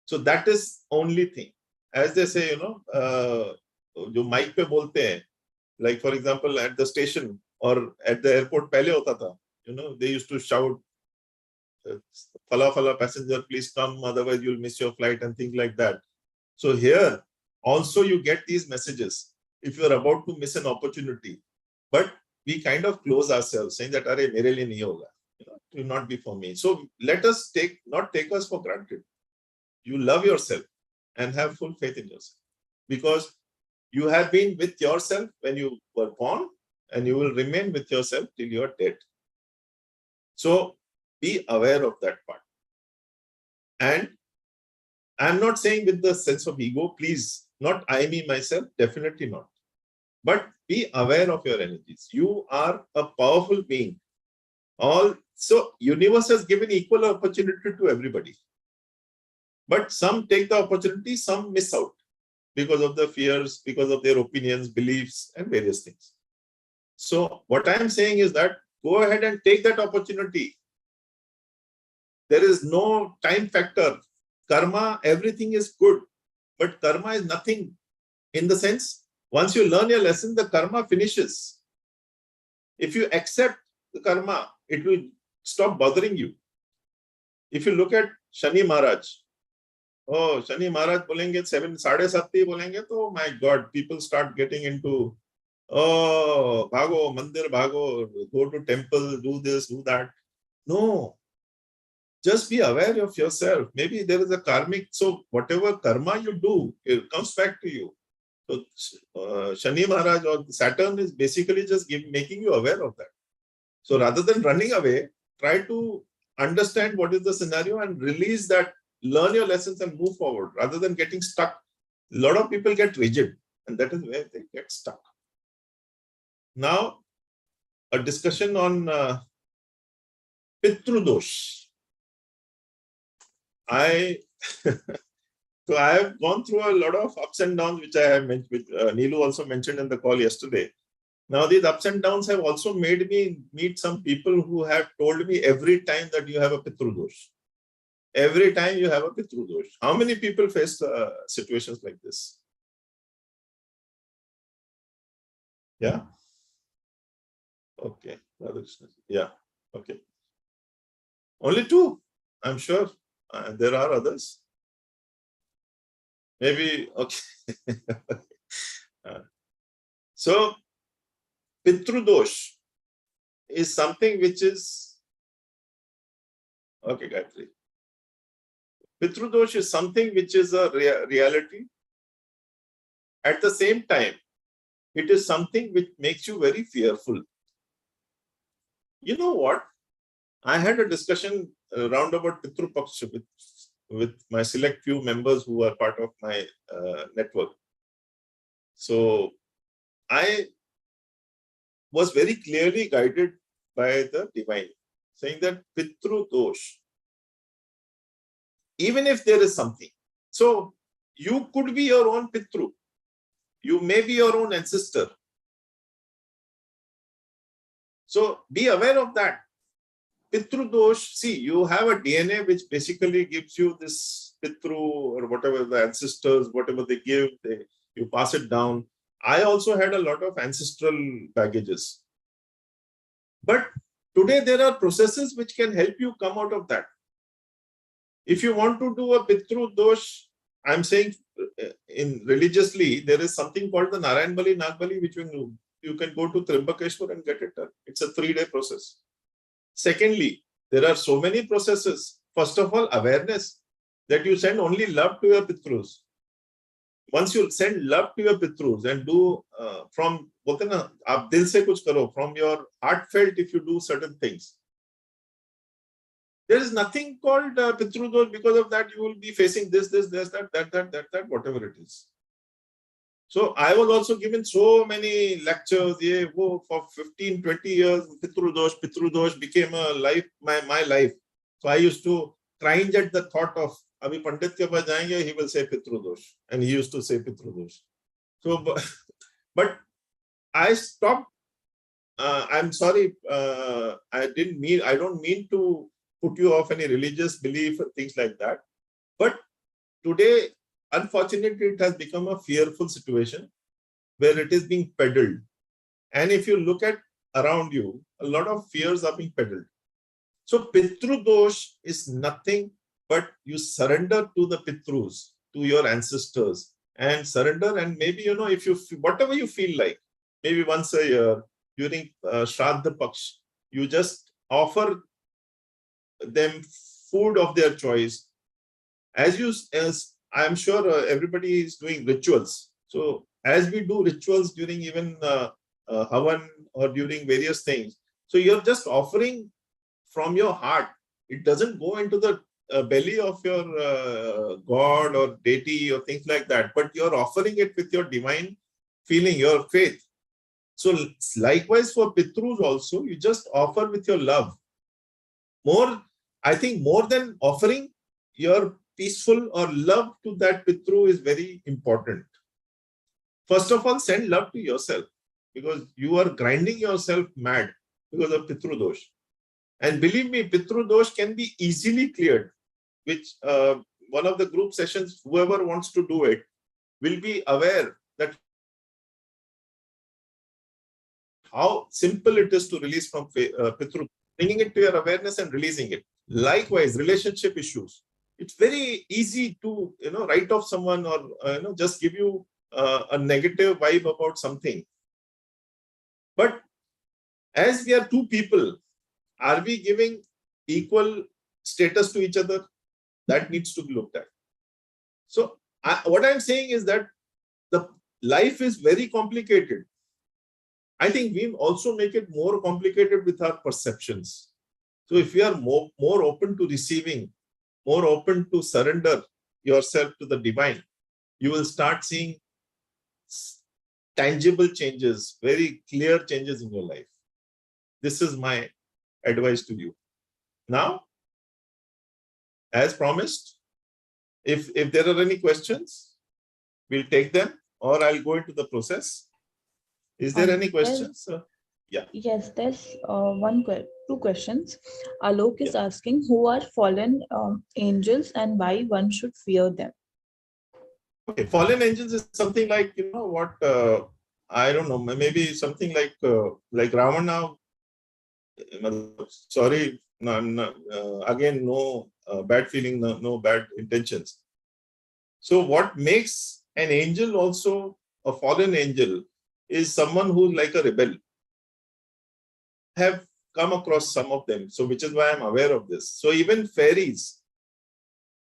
Speaker 1: So that is only thing. As they say, जो mic पे बोलते हैं, like for example at the station or at the airport पहले होता था, they used to shout, "Fala passenger, please come, otherwise you'll miss your flight," and things like that. So here also you get these messages if you are about to miss an opportunity, but we kind of close ourselves, saying that "Arey, mere liye nahi hoga," it will not be for me. So let us not take us for granted. You love yourself and have full faith in yourself, because you have been with yourself when you were born, and you will remain with yourself till you are dead. So be aware of that part. And I'm not saying with the sense of ego, please, not I, me, myself, definitely not. But be aware of your energies. You are a powerful being. So universe has given equal opportunity to everybody. But some take the opportunity, some miss out because of the fears, because of their opinions, beliefs, and various things. So what I'm saying is that go ahead and take that opportunity. There is no time factor. Karma, everything is good, but karma is nothing in the sense, once you learn your lesson, the karma finishes. If you accept the karma, it will stop bothering you. If you look at Shani Maharaj, Shani Maharaj bolenge 7:30 bolenge, तो my God, people start getting into, bhago, mandir bhago, go to temple, do this, do that. No. Just be aware of yourself. Maybe there is a karmic, so whatever karma you do, it comes back to you. So Shani Maharaj or Saturn is basically just making you aware of that. So rather than running away, try to understand what is the scenario and release that, learn your lessons and move forward rather than getting stuck. A lot of people get rigid, and that is where they get stuck. Now, a discussion on Pitru dosh. So I have gone through a lot of ups and downs, which I have mentioned, which Neelu also mentioned in the call yesterday. Now, these ups and downs have also made me meet some people who have told me every time that you have a Pitru dosh. Every time you have a Pitru dosh. How many people face situations like this? Yeah. Okay. Yeah. Okay. Only two. I'm sure. There are others. Maybe. Okay. So, Pitru dosh is something which is. Okay, Gayatri. Pitru dosh is something which is a reality. At the same time, it is something which makes you very fearful. You know what? I had a discussion around about Pitru Paksha with my select few members who are part of my network. So I was very clearly guided by the divine, saying that Pitru dosh, even if there is something, so you could be your own Pitru, you may be your own ancestor. So be aware of that. Pitru dosh, see, you have a DNA which basically gives you this Pitru or whatever the ancestors, whatever they give, you pass it down. I also had a lot of ancestral baggages. But today there are processes which can help you come out of that. If you want to do a Pitru dosh, I'm saying in religiously, there is something called the Narayan Bali, Nag Bali, which you can go to Trimbakeshwar and get it done. It's a 3-day process. Secondly, there are so many processes. First of all, awareness that you send only love to your Pitrus. Once you send love to your Pitrus and do from your heartfelt, if you do certain things, there is nothing called Pitru dosh. Because of that, you will be facing this, that, whatever it is. So I was also given so many lectures for 15, 20 years. Pitru dosh became a life, my life. So I used to cringe at the thought of Abhi Pandit ke paas jayenge, he will say Pitru dosh, and he used to say Pitru dosh. So, but I stopped. I'm sorry. I don't mean to put you off any religious belief or things like that. But today, unfortunately, it has become a fearful situation where it is being peddled. And if you look at around you, a lot of fears are being peddled. So Pitru dosh is nothing but you surrender to the Pitrus, to your ancestors, and surrender. And maybe, if you, whatever you feel like, maybe once a year during Shraddha Paksh, you just offer them food of their choice. As I'm sure everybody is doing rituals. So as we do rituals during even Havan or during various things, so you're just offering from your heart. It doesn't go into the belly of your God or deity or things like that, but you're offering it with your divine feeling, your faith. So likewise for Pitrus also, you just offer with your love. I think more than offering, your peaceful or love to that Pitru is very important. First of all, send love to yourself, because you are grinding yourself mad because of Pitru dosh. And believe me, Pitru dosh can be easily cleared, which one of the group sessions, whoever wants to do it, will be aware that how simple it is to release from Pitru, bringing it to your awareness and releasing it. Likewise, relationship issues. It's very easy to write off someone or just give you a negative vibe about something. But as we are two people, are we giving equal status to each other? That needs to be looked at. So what I'm saying is that the life is very complicated. I think we also make it more complicated with our perceptions. So if you are more open to receiving, more open to surrender yourself to the divine, you will start seeing tangible changes, very clear changes in your life. This is my advice to you. Now, as promised, if there are any questions, we'll take them, or I'll go into the process. Is there any questions? Yeah.
Speaker 2: Yes, there's two questions. Alok is asking, who are fallen angels and why one should fear them?
Speaker 1: Okay, fallen angels is something like, what I don't know, maybe something like Ravana. Sorry, no, I'm not, again, no bad feeling, no bad intentions. So what makes an angel also a fallen angel is someone who's like a rebel. I have come across some of them, so which is why I'm aware of this. So even fairies.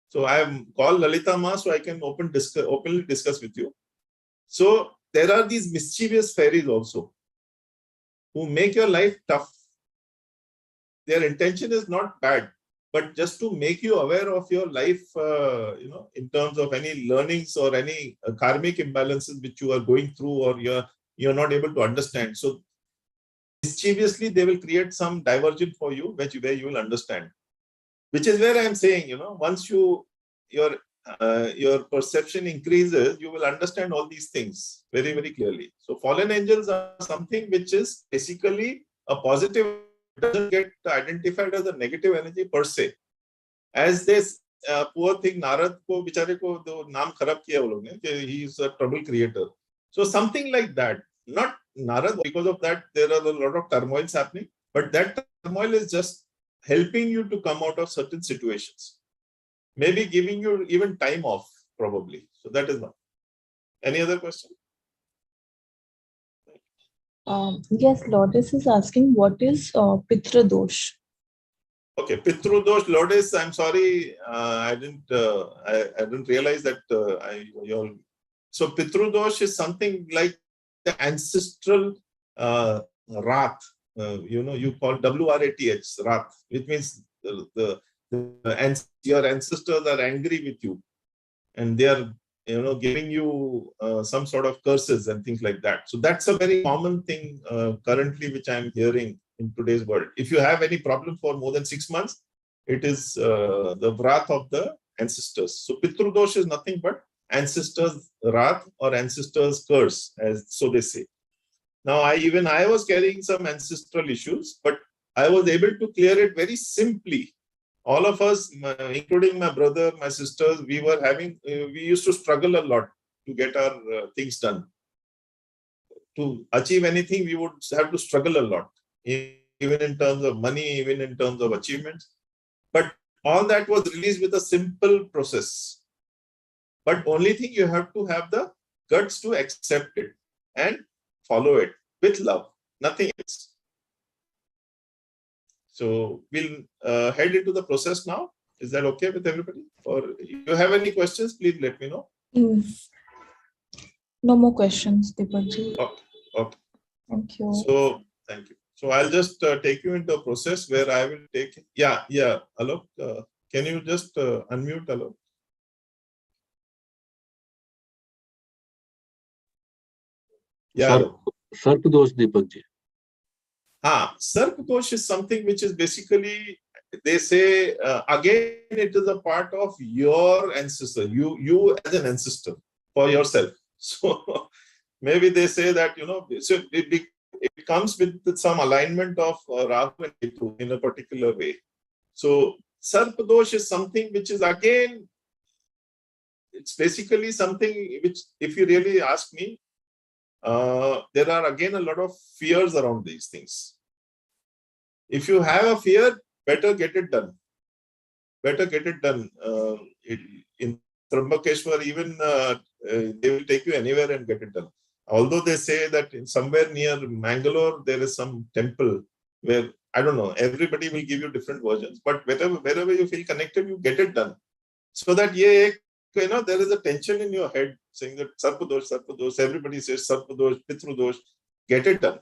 Speaker 1: So I am called Lalita Ma, so I can openly discuss with you. So there are these mischievous fairies also who make your life tough. Their intention is not bad, but just to make you aware of your life, in terms of any learnings or any karmic imbalances which you are going through or you're not able to understand. So mischievously, they will create some diversion for you, where you will understand. Which is where I am saying, once your perception increases, you will understand all these things very, very clearly. So fallen angels are something which is basically a positive, doesn't get identified as a negative energy per se. As this poor thing, Narad ko, bichare ko, do naam kharab kiya wo log ne, he is a trouble creator. So something like that. Not Narad, because of that, there are a lot of turmoils happening, but that turmoil is just helping you to come out of certain situations. Maybe giving you even time off, probably. So that is one. Any other question?
Speaker 2: Yes, Lotus is asking, what is Pitru dosh?
Speaker 1: Okay, Pitru dosh, Lotus. I'm sorry, I didn't realize that So Pitru dosh is something like the ancestral wrath. You call WRATH, wrath, which means your ancestors are angry with you, and they are giving you some sort of curses and things like that. So that's a very common thing currently which I'm hearing in today's world. If you have any problem for more than 6 months, it is the wrath of the ancestors. So Pitru dosh is nothing but ancestors' wrath or ancestors' curse, as so they say. Now, I was carrying some ancestral issues, but I was able to clear it very simply. All of us, including my brother, my sisters, we used to struggle a lot to get our things done. To achieve anything, we would have to struggle a lot, even in terms of money, even in terms of achievements. But all that was released with a simple process. But only thing, you have to have the guts to accept it and follow it with love, nothing else. So we'll head into the process now. Is that okay with everybody? Or if you have any questions, please let me know.
Speaker 2: No more questions, Deepakji.
Speaker 1: Okay.
Speaker 2: Thank you.
Speaker 1: So thank you. So I'll just take you into a process where I will take. Yeah. Alok, can you just unmute, Alok? Yeah.
Speaker 3: Sarp dosh, Deepakji.
Speaker 1: Sarp dosh is something which is basically, they say, again, it is a part of your ancestor, you as an ancestor for yourself. So maybe they say that, so it comes with some alignment of Rahu and Pitru in a particular way. So Sarp dosh is something which is, again, it's basically something which, if you really ask me, there are again a lot of fears around these things. If you have a fear, better get it done. Better get it done. In Trambakeshwar, even they will take you anywhere and get it done. Although they say that in somewhere near Mangalore, there is some temple where, I don't know, everybody will give you different versions, but wherever you feel connected, you get it done. So that, there is a tension in your head saying that Sarp dosh, everybody says Sarp dosh, Pitru dosh, get it done.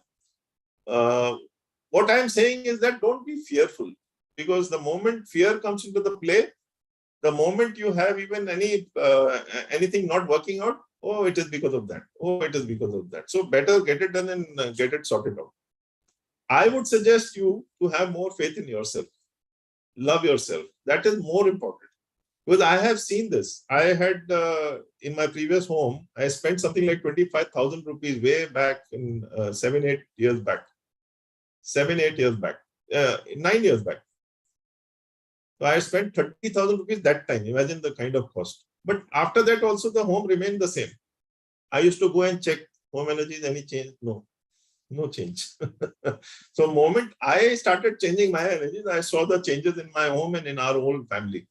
Speaker 1: What I am saying is that don't be fearful, because the moment fear comes into the play, the moment you have even anything not working out, oh, it is because of that. Oh, it is because of that. So better get it done and get it sorted out. I would suggest you to have more faith in yourself. Love yourself. That is more important. Because I have seen this. I had, in my previous home, I spent something like 25,000 rupees way back in 7-8 years back. 7-8 years back. 9 years back. So I spent 30,000 rupees that time. Imagine the kind of cost. But after that also the home remained the same. I used to go and check home energies, any change? No, no change. So moment I started changing my energies, I saw the changes in my home and in our whole family.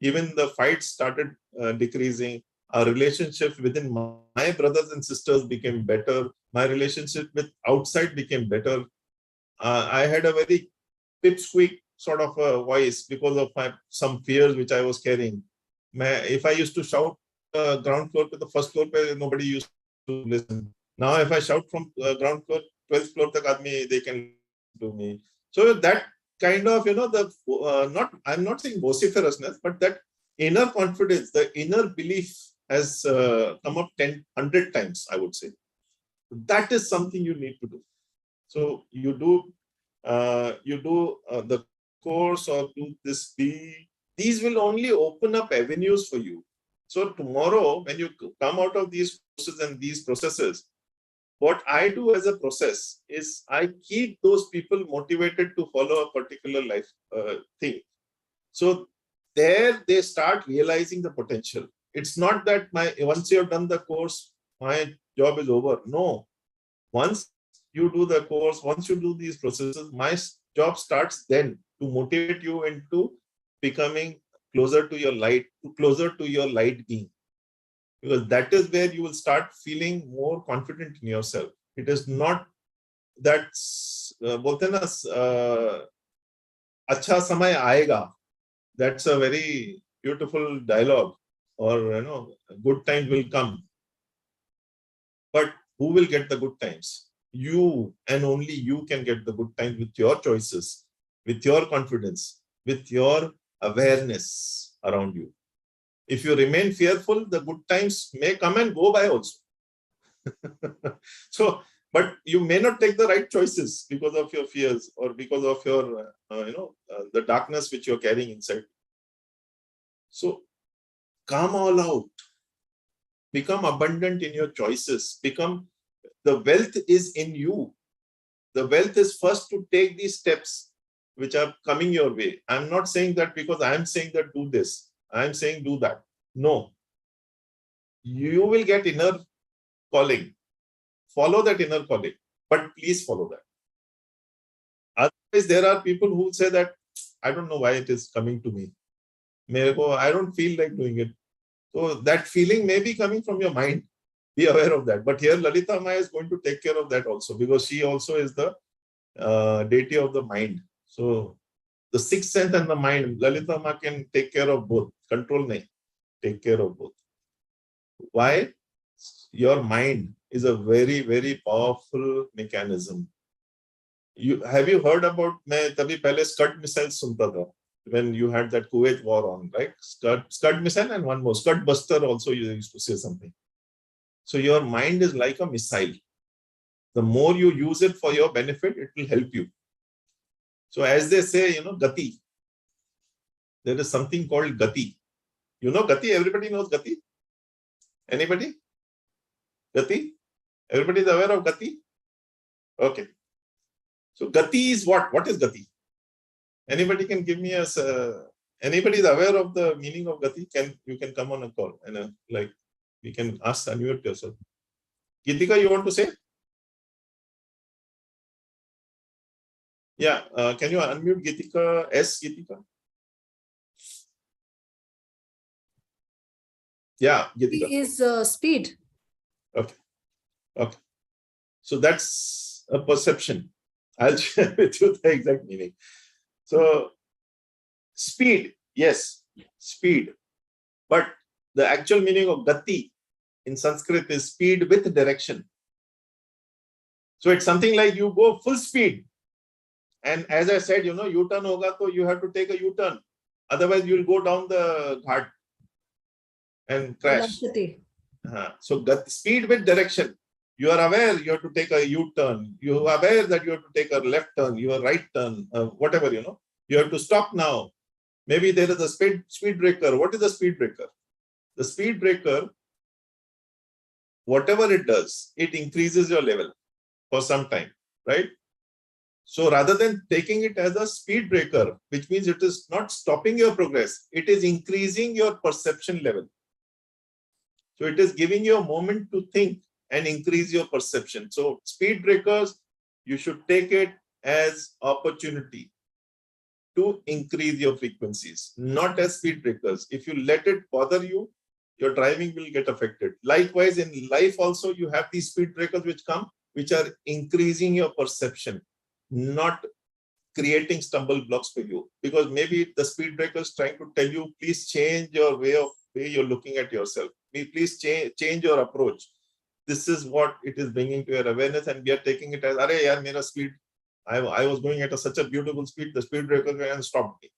Speaker 1: Even the fights started decreasing. Our relationship within my brothers and sisters became better. My relationship with outside became better. I had a very pipsqueak sort of a voice because of some fears which I was carrying. If I used to shout ground floor to the first floor, nobody used to listen. Now, if I shout from ground floor, 12th floor, they can listen to me. So that kind of, I'm not saying vociferousness, but that inner confidence, the inner belief has come up 100 times, I would say. That is something you need to do. So you do the course or do this these will only open up avenues for you. So tomorrow, when you come out of these courses and these processes, what I do as a process is I keep those people motivated to follow a particular life thing. So there they start realizing the potential. It's not that once you have done the course, my job is over. No. Once you do the course, once you do these processes, my job starts then to motivate you into becoming closer to your light being. Because that is where you will start feeling more confident in yourself. It is not that acha samay aayega. That's a very beautiful dialogue, or good times will come. But who will get the good times? You, and only you can get the good times with your choices, with your confidence, with your awareness around you. If you remain fearful, the good times may come and go by also. So, but you may not take the right choices because of your fears or because of your, the darkness which you're carrying inside. So, come all out. Become abundant in your choices. The wealth is in you. The wealth is first to take these steps which are coming your way. I'm not saying that because I'm saying that do this. I'm saying do that. No. You will get inner calling. Follow that inner calling. But please follow that. Otherwise, there are people who say that, I don't know why it is coming to me. I don't feel like doing it. So that feeling may be coming from your mind. Be aware of that. But here Lalita Maya is going to take care of that also, because she also is the deity of the mind. So the sixth sense and the mind, Lalita Maya can take care of both. Control nahi. Take care of both. Why? Your mind is a very, very powerful mechanism. Have you heard about, मैं तभी पहले Scud missiles सुनता था, when you had that Kuwait war on, right? Scud missile and one more, Scud buster also you used to say something. So your mind is like a missile. The more you use it for your benefit, it will help you. So as they say, Gati. There is something called Gati. You know Gati? Everybody knows Gati? Anybody? Gati? Everybody is aware of Gati? Okay. So Gati is what? What is Gati? Anybody can give me anybody is aware of the meaning of Gati? You can come on a call and we can ask, unmute yourself. Gitika, you want to say? Yeah, can you unmute Gitika? Gitika? Yeah, Gitika.
Speaker 4: Is speed.
Speaker 1: Okay. Okay. So that's a perception. I'll share with you the exact meaning. So speed, yes, speed. But the actual meaning of Gati in Sanskrit is speed with direction. So it's something like you go full speed. And as I said, U-turn hoga, so you have to take a U-turn. Otherwise, you'll go down the ghat and crash. So speed with direction. You are aware you have to take a U-turn. You are aware that you have to take a left turn, your right turn, whatever, You have to stop now. Maybe there is a speed breaker. What is the speed breaker? The speed breaker, whatever it does, it increases your level for some time, right? So rather than taking it as a speed breaker, which means it is not stopping your progress, it is increasing your perception level. So it is giving you a moment to think and increase your perception. So speed breakers, you should take it as opportunity to increase your frequencies, not as speed breakers. If you let it bother you, your driving will get affected. Likewise, in life also, you have these speed breakers which come, which are increasing your perception, not creating stumble blocks for you. Because maybe the speed breaker is trying to tell you, please change your way you're looking at yourself. Please change your approach. This is what it is bringing to your awareness, and we are taking it as, "Arey yaar, mera speed, I was going at such a beautiful speed, the speed breaker can stop me."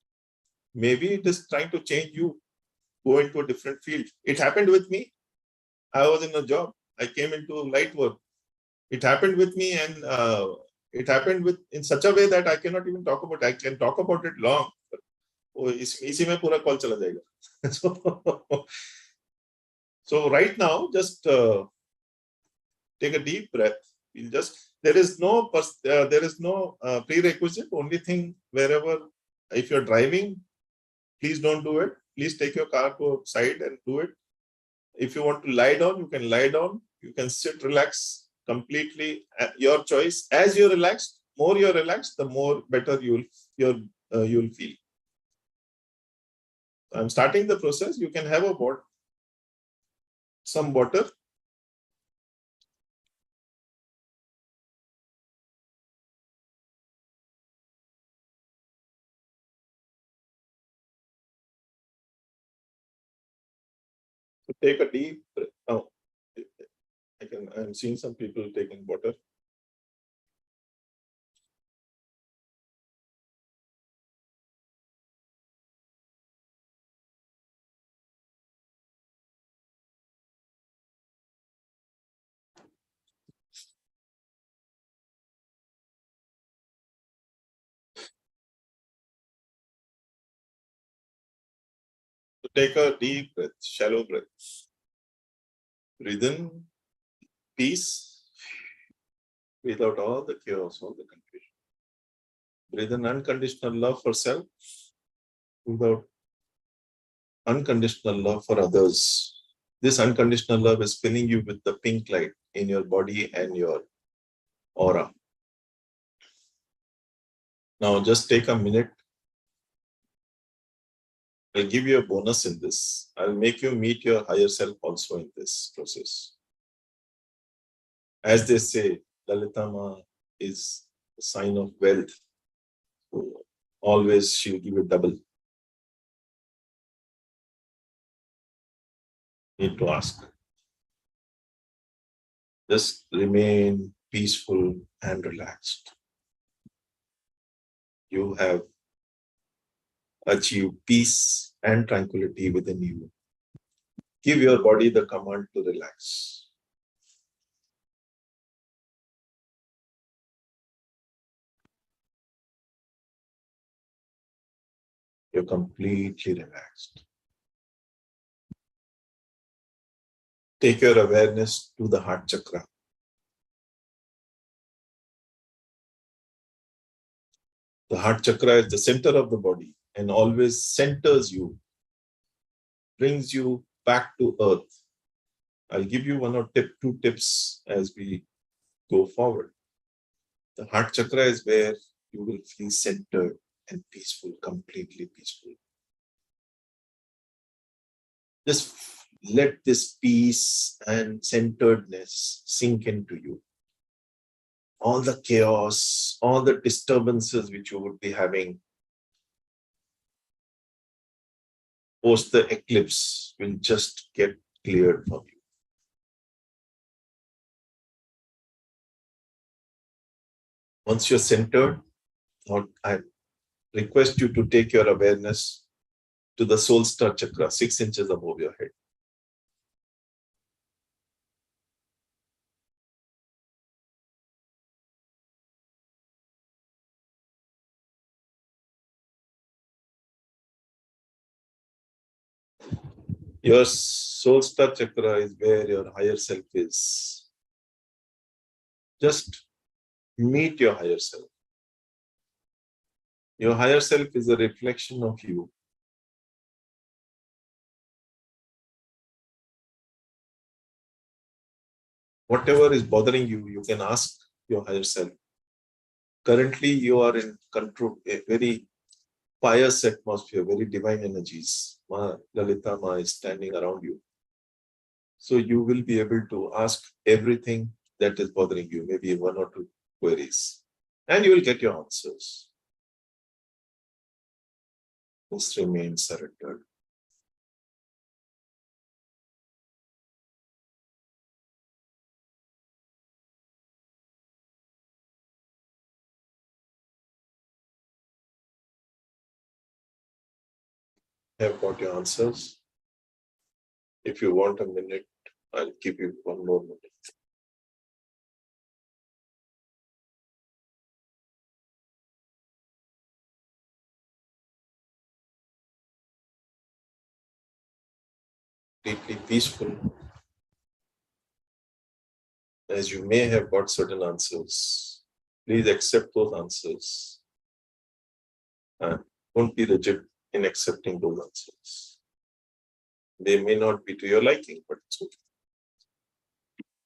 Speaker 1: Maybe it is trying to change you, go into a different field. It happened with me. I was in a job. I came into light work. It happened with me, and it happened in such a way that I cannot even talk about it. I can talk about it long. इसी में पूरा call चला जाएगा. So right now, just take a deep breath. There is no prerequisite. Only thing, wherever, if you're driving, please don't do it. Please take your car to a side and do it. If you want to lie down, you can lie down. You can sit, relax completely at your choice. As you're relaxed, more you're relaxed, the more better you'll feel. I'm starting the process. You can have some water. So take a deep breath. Now, I'm seeing some people taking water. So take a deep breath, shallow breath. Breathe in peace. Breathe out all the chaos, all the confusion. Breathe in unconditional love for self. Breathe out unconditional love for others. This unconditional love is filling you with the pink light in your body and your aura. Now just take a minute. I'll give you a bonus in this. I'll make you meet your higher self also in this process. As they say, Lalita is a sign of wealth. So always she'll give you double. Need to ask. Just remain peaceful and relaxed. You have achieved peace and tranquility within you. Give your body the command to relax. You're completely relaxed. Take your awareness to the heart chakra. The heart chakra is the center of the body and always centers you, brings you back to earth. I'll give you one or two tips as we go forward. The heart chakra is where you will feel centered and peaceful, completely peaceful. Just let this peace and centeredness sink into you. All the chaos, all the disturbances which you would be having post the eclipse will just get cleared from you. Once you're centered, I request you to take your awareness to the soul star chakra, 6 inches above your head. Your soul star chakra is where your higher self is. Just meet your higher self. Your higher self is a reflection of you. whatever is bothering you, you can ask your higher self. Currently, you are in control, a very pious atmosphere, very divine energies. Ma, Lalita Ma is standing around you. So you will be able to ask everything that is bothering you, maybe one or two queries, and you will get your answers. Just remain surrendered. Have got your answers. If you want a minute, I'll give you one more minute. Completely peaceful, as you may have got certain answers. Please accept those answers. And don't be rigid in accepting those answers. They may not be to your liking, but it's okay.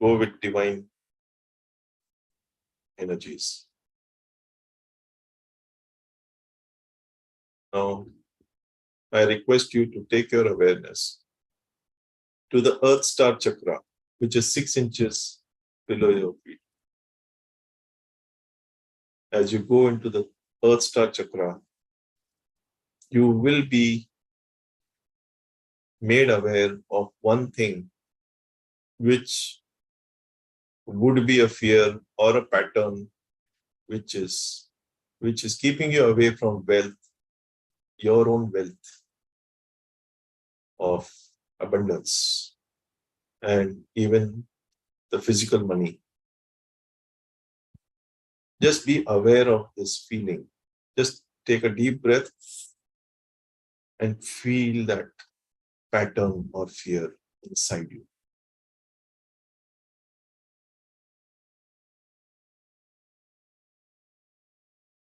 Speaker 1: Go with divine energies. Now, I request you to take your awareness to the Earth Star Chakra, which is 6 inches below your feet. As you go into the Earth Star Chakra, you will be made aware of one thing which would be a fear or a pattern which is keeping you away from wealth, your own wealth of abundance, and even the physical money. Just be aware of this feeling. Just take a deep breath and feel that pattern or fear inside you.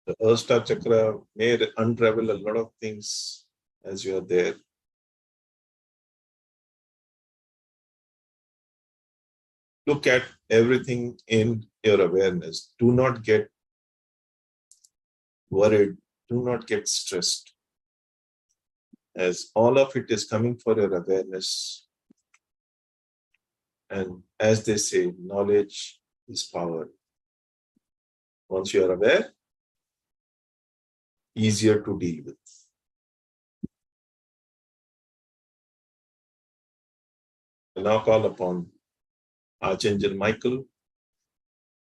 Speaker 1: The Earth Star Chakra may unravel a lot of things as you are there. Look at everything in your awareness. Do not get worried. Do not get stressed, as all of it is coming for your awareness. And as they say, knowledge is power. Once you are aware, easier to deal with. I now call upon Archangel Michael.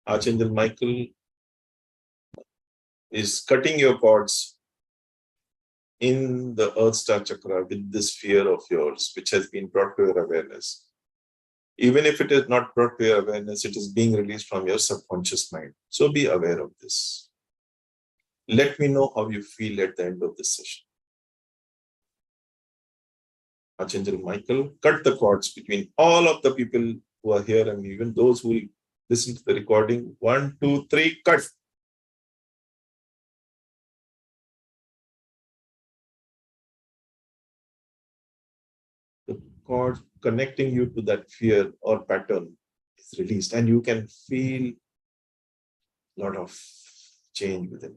Speaker 1: Archangel Michael is cutting your cords in the Earth Star Chakra with this fear of yours, which has been brought to your awareness. Even if it is not brought to your awareness, it is being released from your subconscious mind. So be aware of this. Let me know how you feel at the end of this session. Archangel Michael, cut the cords between all of the people who are here and even those who will listen to the recording. 1, 2, 3, cut. The cord connecting you to that fear or pattern is released, and you can feel a lot of change within.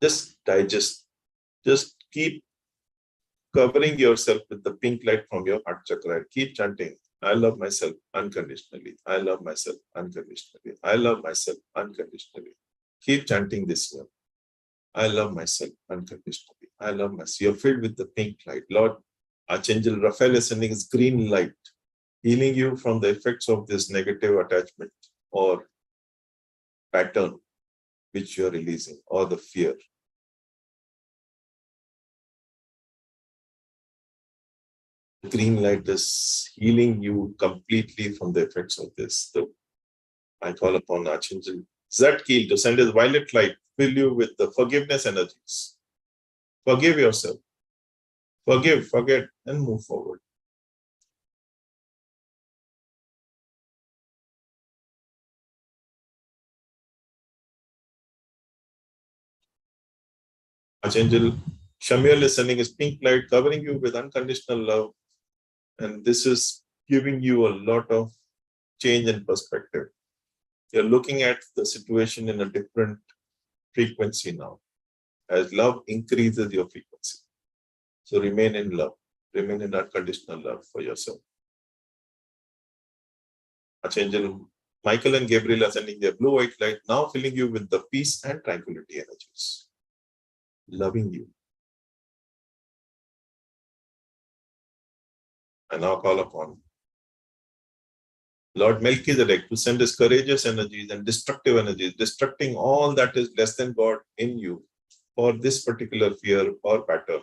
Speaker 1: Just digest. Just keep covering yourself with the pink light from your heart chakra. Keep chanting, I love myself unconditionally. I love myself unconditionally. I love myself unconditionally. Keep chanting this here. I love myself unconditionally. I love myself. You're filled with the pink light. Lord Archangel Raphael is sending his green light, healing you from the effects of this negative attachment or pattern which you're releasing, or the fear. Green light is healing you completely from the effects of this. So I call upon Archangel Zadkiel to send his violet light, fill you with the forgiveness energies. Forgive yourself. Forgive, forget, and move forward. Archangel Shamiel is sending his pink light, covering you with unconditional love. And this is giving you a lot of change in perspective. You're looking at the situation in a different frequency now. As love increases your frequency. So remain in love. Remain in unconditional love for yourself. Archangel Michael and Gabriel are sending their blue-white light, now filling you with the peace and tranquility energies. Loving you. I now call upon Lord Melchizedek to send his courageous energies and destructive energies, destructing all that is less than God in you for this particular fear or pattern,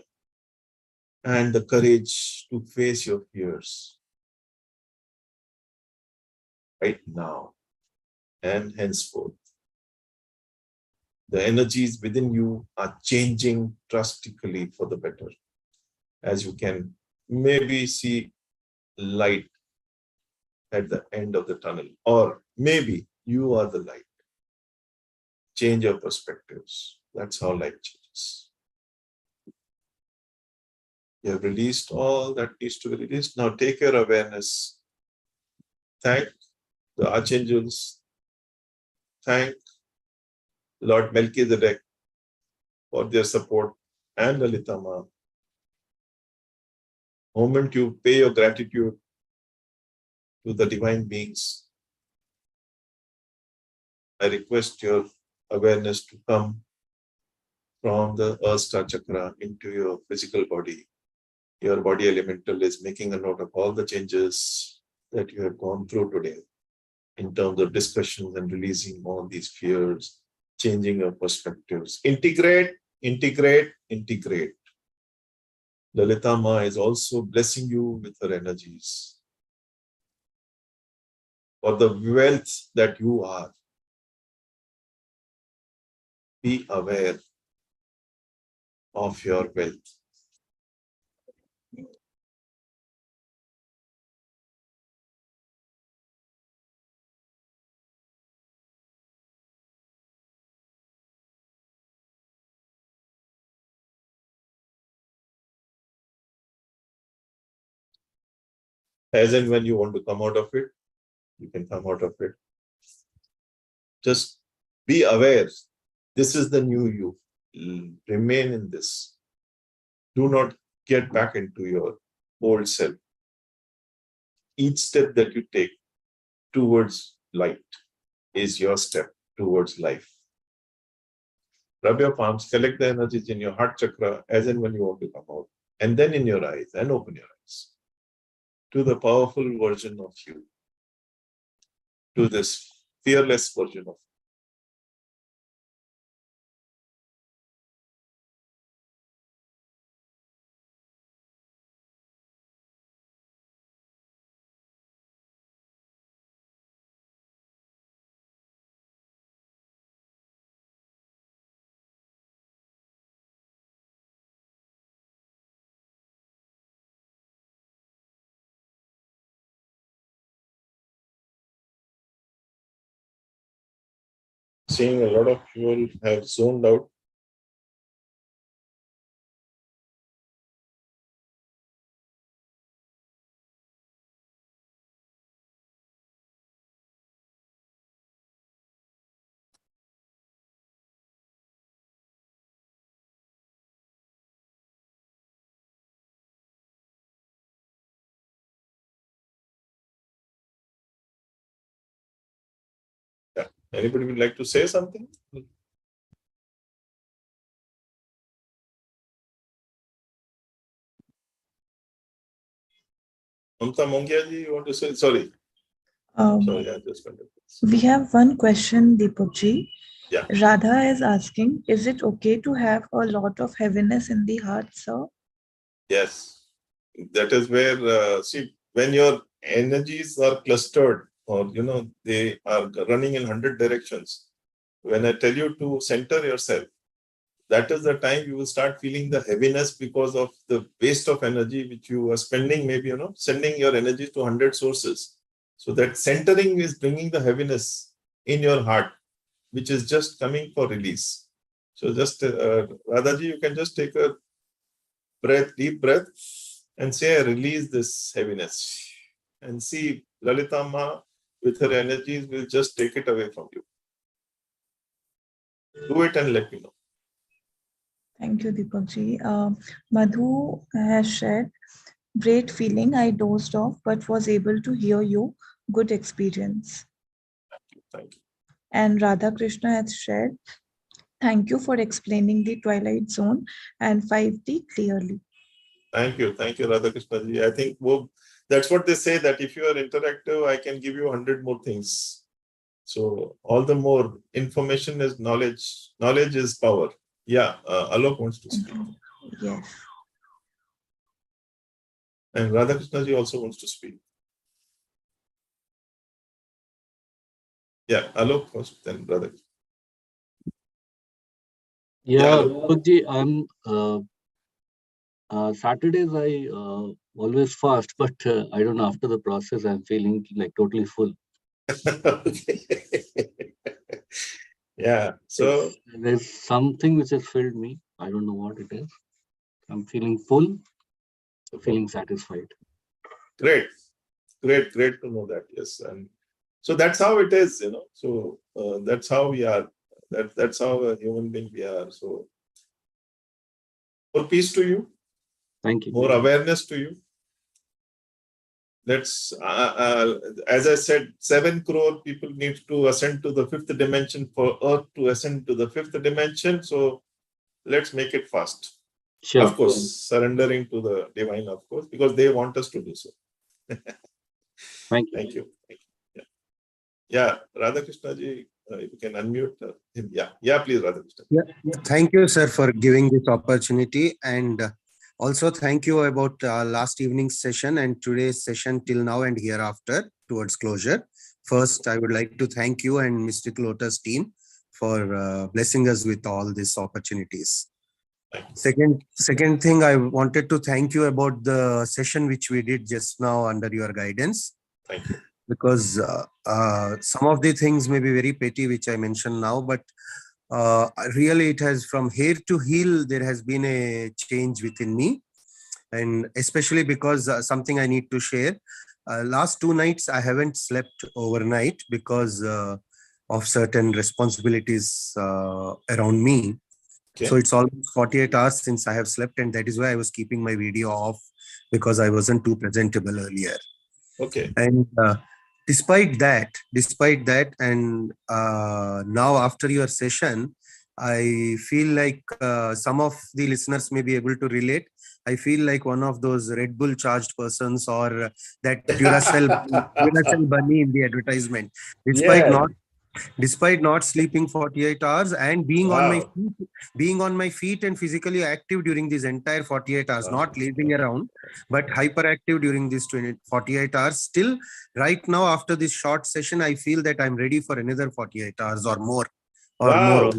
Speaker 1: and the courage to face your fears right now and henceforth. The energies within you are changing drastically for the better. As you can maybe see light at the end of the tunnel, or maybe you are the light. Change your perspectives. That's how life changes. You have released all that needs to be released. Now take your awareness. Thank the archangels. Thank Lord Melchizedek for their support and Lalita Ma. Moment you pay your gratitude to the divine beings, I request your awareness to come from the Earth Star Chakra into your physical body. Your body elemental is making a note of all the changes that you have gone through today in terms of discussions and releasing all these fears, changing your perspectives. Integrate, integrate, integrate. Lalita Ma is also blessing you with her energies for the wealth that you are. Be aware of your wealth. As and when you want to come out of it, you can come out of it. Just be aware. This is the new you. Remain in this. Do not get back into your old self. Each step that you take towards light is your step towards life. Rub your palms, collect the energies in your heart chakra as and when you want to come out. And then in your eyes, and open your eyes to the powerful version of you, to this fearless version of you. Seeing a lot of people have zoned out. Yeah. Anybody would like to say something? Mamta Mongia ji, you want to say? Sorry. Sorry, I just went.
Speaker 2: We have one question, Deepakk ji.
Speaker 1: Yeah.
Speaker 2: Radha is asking, is it okay to have a lot of heaviness in the heart, sir?
Speaker 1: Yes. That is where, see, when your energies are clustered or, they are running in 100 directions, when I tell you to center yourself, that is the time you will start feeling the heaviness because of the waste of energy which you are spending, maybe, sending your energy to 100 sources. So that centering is bringing the heaviness in your heart, which is just coming for release. So just, Radhaji, you can just take a breath, deep breath, and say, I release this heaviness. and see Lalita Ma with her energies will just take it away from you. Do it and let me know.
Speaker 2: Thank you, Deepakk ji. Madhu has shared, great feeling. I dozed off, but was able to hear you. Good experience.
Speaker 1: Thank you.
Speaker 2: And Radha Krishna has shared, thank you for explaining the Twilight Zone and 5D clearly.
Speaker 1: Thank you, Radhakrishna ji. I think that's what they say, that if you are interactive, I can give you 100 more things. So all the more information is knowledge. Knowledge is power. Yeah, Alok wants to speak.
Speaker 2: Yes.
Speaker 1: And Radhakrishna ji also wants to speak. Yeah, Alok first, then Radhakrishna.
Speaker 3: Yeah,
Speaker 1: hello.
Speaker 3: Deepakk ji, I'm Saturdays I always fast, but I don't know, after the process I'm feeling like totally full.
Speaker 1: Okay. Yeah, so
Speaker 3: There's something which has filled me. I don't know what it is. I'm feeling full, feeling satisfied.
Speaker 1: great to know that. Yes, and so that's how it is, you know. So that's how we are. That's how a human being we are. So more peace to you.
Speaker 3: Thank you.
Speaker 1: More awareness to you. Let's, as I said, 7 crore people need to ascend to the 5th dimension for Earth to ascend to the 5th dimension. So let's make it fast.
Speaker 3: Sure.
Speaker 1: Of course, surrendering to the divine, of course, because they want us to do so.
Speaker 3: Thank you.
Speaker 1: Thank you. Yeah, Radhakrishna ji, if you can unmute him. Yeah, please, Radhakrishna.
Speaker 4: Yeah, thank you, sir, for giving this opportunity, and also thank you about last evening's session and today's session till now and hereafter towards closure. First, I would like to thank you and Mystic Lotus team for blessing us with all these opportunities. Second thing, I wanted to thank you about the session which we did just now under your guidance.
Speaker 1: Thank you.
Speaker 4: Because some of the things may be very petty, which I mentioned now, but really it has, from hair to heel, there has been a change within me. And especially because something I need to share. Last 2 nights, I haven't slept overnight because of certain responsibilities around me. Okay. So it's almost 48 hours since I have slept, and that is why I was keeping my video off, because I wasn't too presentable earlier.
Speaker 1: Okay.
Speaker 4: And despite that, and now after your session, I feel like some of the listeners may be able to relate. I feel like one of those Red Bull charged persons, or that Duracell bunny in the advertisement. Despite not sleeping 48 hours and being on my feet and physically active during this entire 48 hours, not lazing around, but hyperactive during these 48 hours. Still, right now, after this short session, I feel that I'm ready for another 48 hours or more.
Speaker 1: Wow.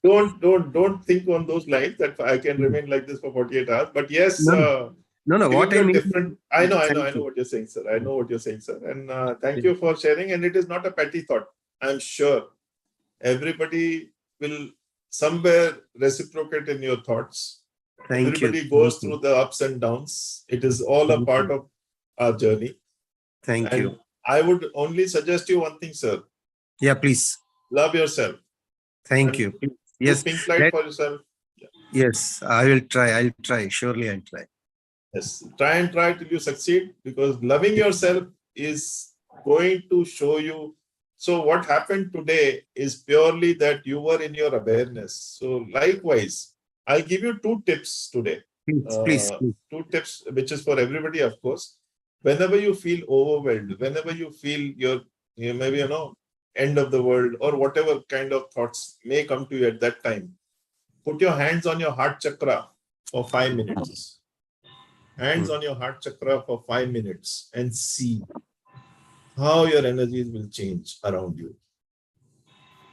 Speaker 1: Don't think on those lines that I can remain like this for 48 hours. But yes,
Speaker 4: no. What I mean,
Speaker 1: different. I know what you're saying, sir. I know what you're saying, sir. And thank you for sharing. And it is not a petty thought. I'm sure everybody will somewhere reciprocate in your thoughts. Everybody goes through the ups and downs. It is all a part of our journey.
Speaker 4: Thank you.
Speaker 1: I would only suggest you one thing, sir.
Speaker 4: Yeah, please.
Speaker 1: Love yourself.
Speaker 4: Thank you. Yes.
Speaker 1: Pink light for yourself.
Speaker 4: Yeah. Yes, I will try. I'll try. Surely I'll try.
Speaker 1: Yes. Try till you succeed, because loving yourself is going to show you. So what happened today is purely that you were in your awareness. So likewise, I'll give you 2 tips today.
Speaker 4: Please.
Speaker 1: 2 tips, which is for everybody, of course. Whenever you feel overwhelmed, whenever you feel maybe, end of the world, or whatever kind of thoughts may come to you at that time, put your hands on your heart chakra for 5 minutes. Hands on your heart chakra for 5 minutes and see how your energies will change around you.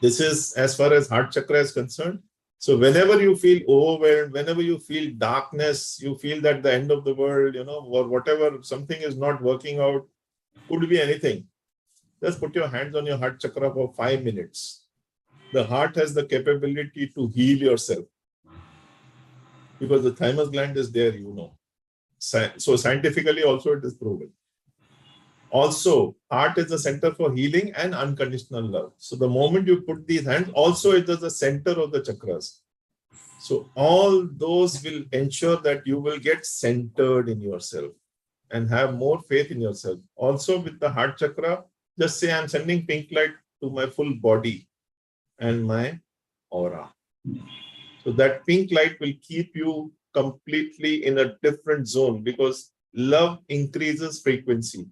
Speaker 1: This is as far as heart chakra is concerned. So whenever you feel overwhelmed, whenever you feel darkness, you feel that the end of the world, or whatever, something is not working out, could be anything. Just put your hands on your heart chakra for 5 minutes. The heart has the capability to heal yourself, because the thymus gland is there, So scientifically also it is proven. Also, heart is the center for healing and unconditional love. So the moment you put these hands, also it is the center of the chakras. So all those will ensure that you will get centered in yourself and have more faith in yourself. Also with the heart chakra, just say I'm sending pink light to my full body and my aura. So that pink light will keep you completely in a different zone because love increases frequency.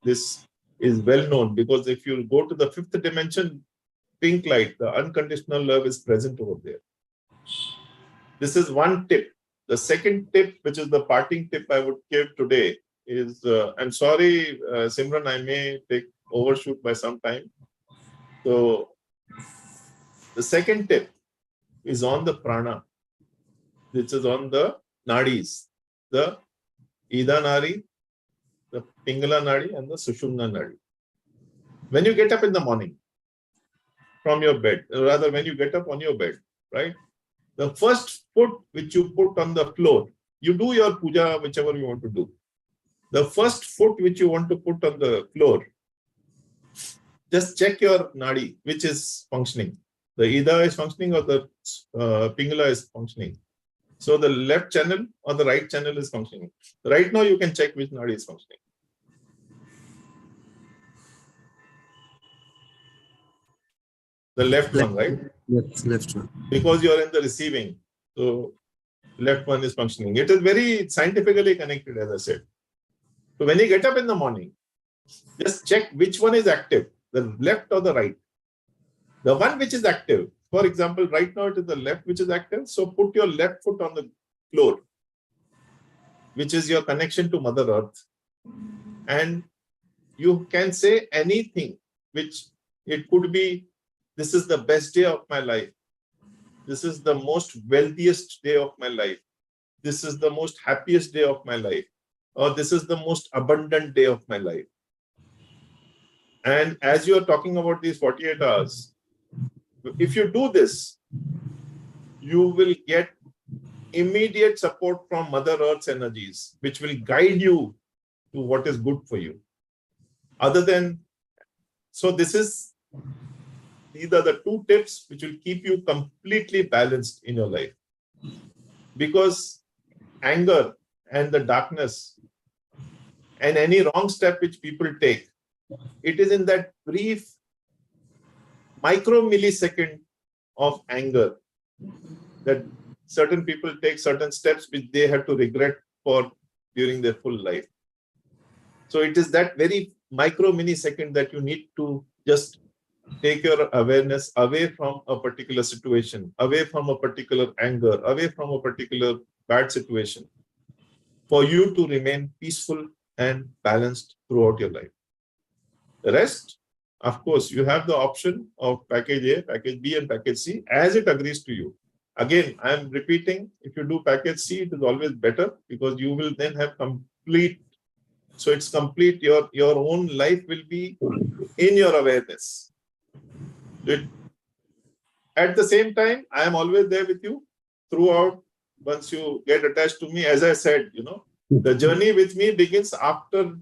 Speaker 1: This is well known because if you go to the fifth dimension, pink light, the unconditional love is present over there. This is one tip. The second tip, which is the parting tip I would give today, is I'm sorry, Simran, I may take overshoot by some time. So the second tip is on the prana, which is on the nadis, the Ida Nadi, the Pingala Nadi, and the Sushumna Nadi. When you get up in the morning from your bed, rather when you get up on your bed, right? The first foot which you put on the floor, you do your puja, whichever you want to do. The first foot which you want to put on the floor, just check your nadi, which is functioning. The Ida is functioning or the Pingala is functioning. So the left channel or the right channel is functioning. Right now you can check which nadi is functioning. The left one, right?
Speaker 4: Yes, left one.
Speaker 1: Because you are in the receiving. So left one is functioning. It is very scientifically connected, as I said. So when you get up in the morning, just check which one is active, the left or the right. The one which is active, for example, right now it is the left which is active. So put your left foot on the floor, which is your connection to Mother Earth. And you can say anything, which it could be, this is the best day of my life. This is the most wealthiest day of my life. This is the most happiest day of my life. Or this is the most abundant day of my life. And as you are talking about these 48 hours, if you do this, you will get immediate support from Mother Earth's energies, which will guide you to what is good for you. Other than, so these are the two tips which will keep you completely balanced in your life. Because anger and the darkness and any wrong step which people take, it is in that brief micro millisecond of anger that certain people take certain steps which they have to regret for during their full life. So it is that very micro millisecond that you need to just take your awareness away from a particular situation, away from a particular anger, away from a particular bad situation, for you to remain peaceful and balanced throughout your life. The rest, of course, you have the option of package A, package B, and package C as it agrees to you. Again, I am repeating, if you do package C, it is always better because you will then have complete, so it's complete, your own life will be in your awareness. At the same time, I am always there with you throughout. Once you get attached to me, as I said, the journey with me begins after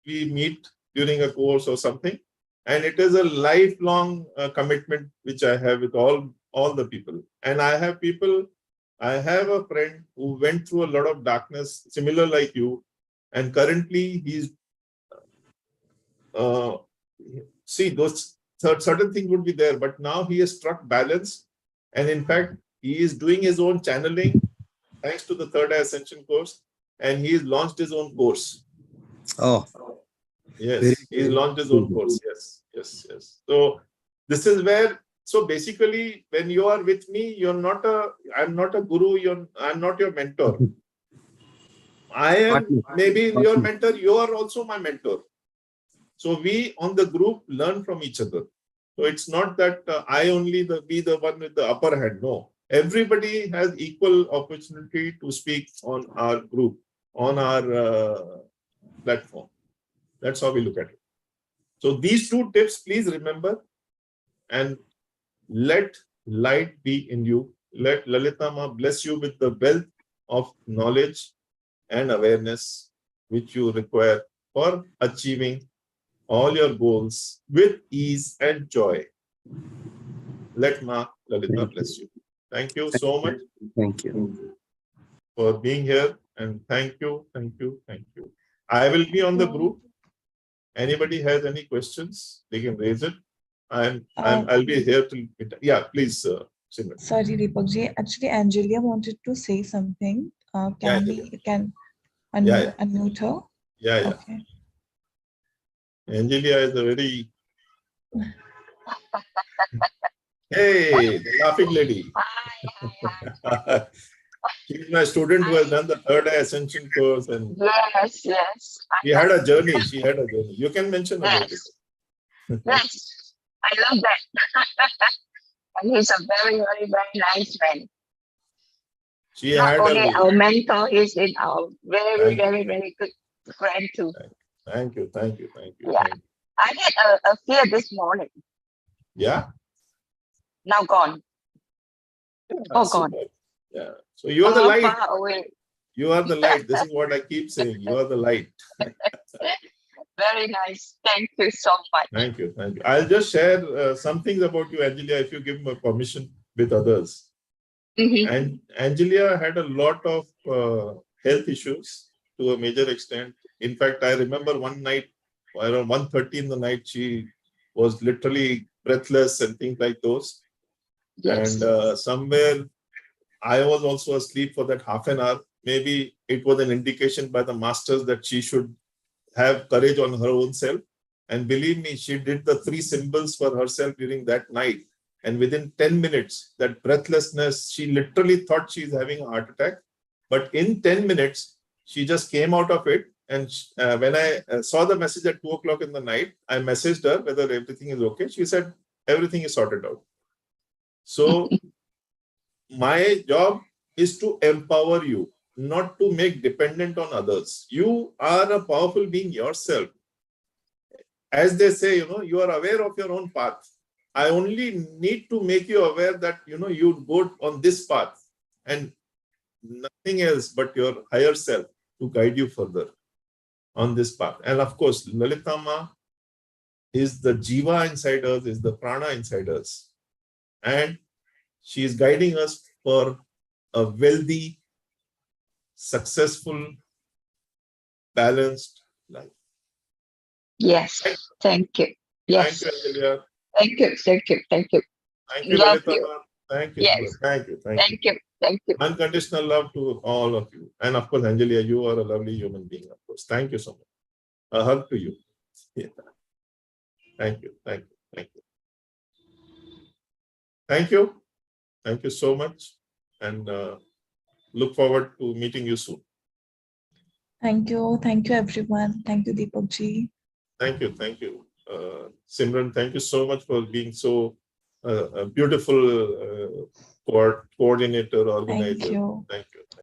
Speaker 1: we meet during a course or something. And it is a lifelong commitment which I have with all the people. And I have a friend who went through a lot of darkness, similar like you. And currently he's, see, those certain things would be there, but now he has struck balance. And in fact, he is doing his own channeling thanks to the Third Eye Ascension course. And he has launched his own course.
Speaker 4: Oh,
Speaker 1: yes, he launched his own course. Yes. So this is where, so basically, when you are with me, I'm not a guru, I'm not your mentor. I am maybe your mentor, you are also my mentor. So we on the group learn from each other. So it's not that I only be the one with the upper hand. No, everybody has equal opportunity to speak on our group, on our platform. That's how we look at it. So these two tips, please remember, and let light be in you. Let Lalita Ma bless you with the wealth of knowledge and awareness which you require for achieving all your goals with ease and joy. Let Ma Lalita bless you. Thank you so much
Speaker 4: Thank you.
Speaker 1: for being here, and thank you. I will be on the group. Anybody has any questions, they can raise it. I'll be here till midnight. Yeah, please, Simran.
Speaker 2: Sorry, Deepakk ji. Actually, Angelia wanted to say something. Can we unmute her?
Speaker 1: Yeah.
Speaker 2: Okay.
Speaker 1: Angelia is a very hey, the laughing lady. She's my student who has done the third eye ascension course, and
Speaker 5: Yes.
Speaker 1: she had a journey. You can mention about it.
Speaker 5: Yes, I love that. And he's a very, very, very nice man.
Speaker 1: She
Speaker 5: Not
Speaker 1: had
Speaker 5: only
Speaker 1: a
Speaker 5: our mentor, he's in our very, very, very good friend too.
Speaker 1: Thank you.
Speaker 5: Yeah. I had a fear this morning.
Speaker 1: Yeah.
Speaker 5: Now gone. All gone.
Speaker 1: Super. Yeah. So you are the
Speaker 5: How
Speaker 1: light.
Speaker 5: far away.
Speaker 1: You are the light. This is what I keep saying. You are the light.
Speaker 5: Very nice. Thank you so much.
Speaker 1: Thank you. I'll just share some things about you, Angelia, if you give me permission with others.
Speaker 5: Mhm.
Speaker 1: And Angelia had a lot of health issues to a major extent. In fact, I remember one night around 1:30 in the night, she was literally breathless and things like those.
Speaker 5: Yes.
Speaker 1: And somewhere I was also asleep for that half an hour. Maybe it was an indication by the masters that she should have courage on her own self. And believe me, she did the 3 symbols for herself during that night. And within 10 minutes, that breathlessness, she literally thought she's having a heart attack. But in 10 minutes, she just came out of it. And when I saw the message at 2 o'clock in the night, I messaged her whether everything is okay. She said, everything is sorted out. So my job is to empower you, not to make dependent on others. You are a powerful being yourself. As they say, you are aware of your own path. I only need to make you aware that, you go on this path and nothing else but your higher self to guide you further on this path. And of course, Lalita Ma is the Jiva inside us, is the Prana inside us. And she is guiding us for a wealthy, successful, balanced life.
Speaker 5: Yes. Thank you. Yes.
Speaker 1: Thank you, Angelia.
Speaker 5: Thank you.
Speaker 1: Thank you,
Speaker 5: Love
Speaker 1: Lalita.
Speaker 5: you.
Speaker 1: Thank you.
Speaker 5: Yes.
Speaker 1: Thank you.
Speaker 5: Thank you.
Speaker 1: Unconditional love to all of you. And of course, Angelia, you are a lovely human being, of course. Thank you so much. A hug to you. Yeah. Thank you. Thank you so much. And look forward to meeting you soon.
Speaker 2: Thank you everyone. Thank you, Deepakk ji.
Speaker 1: Thank you. Simran, thank you so much for being so a beautiful coordinator, organizer.
Speaker 2: Thank you.
Speaker 1: Thank you.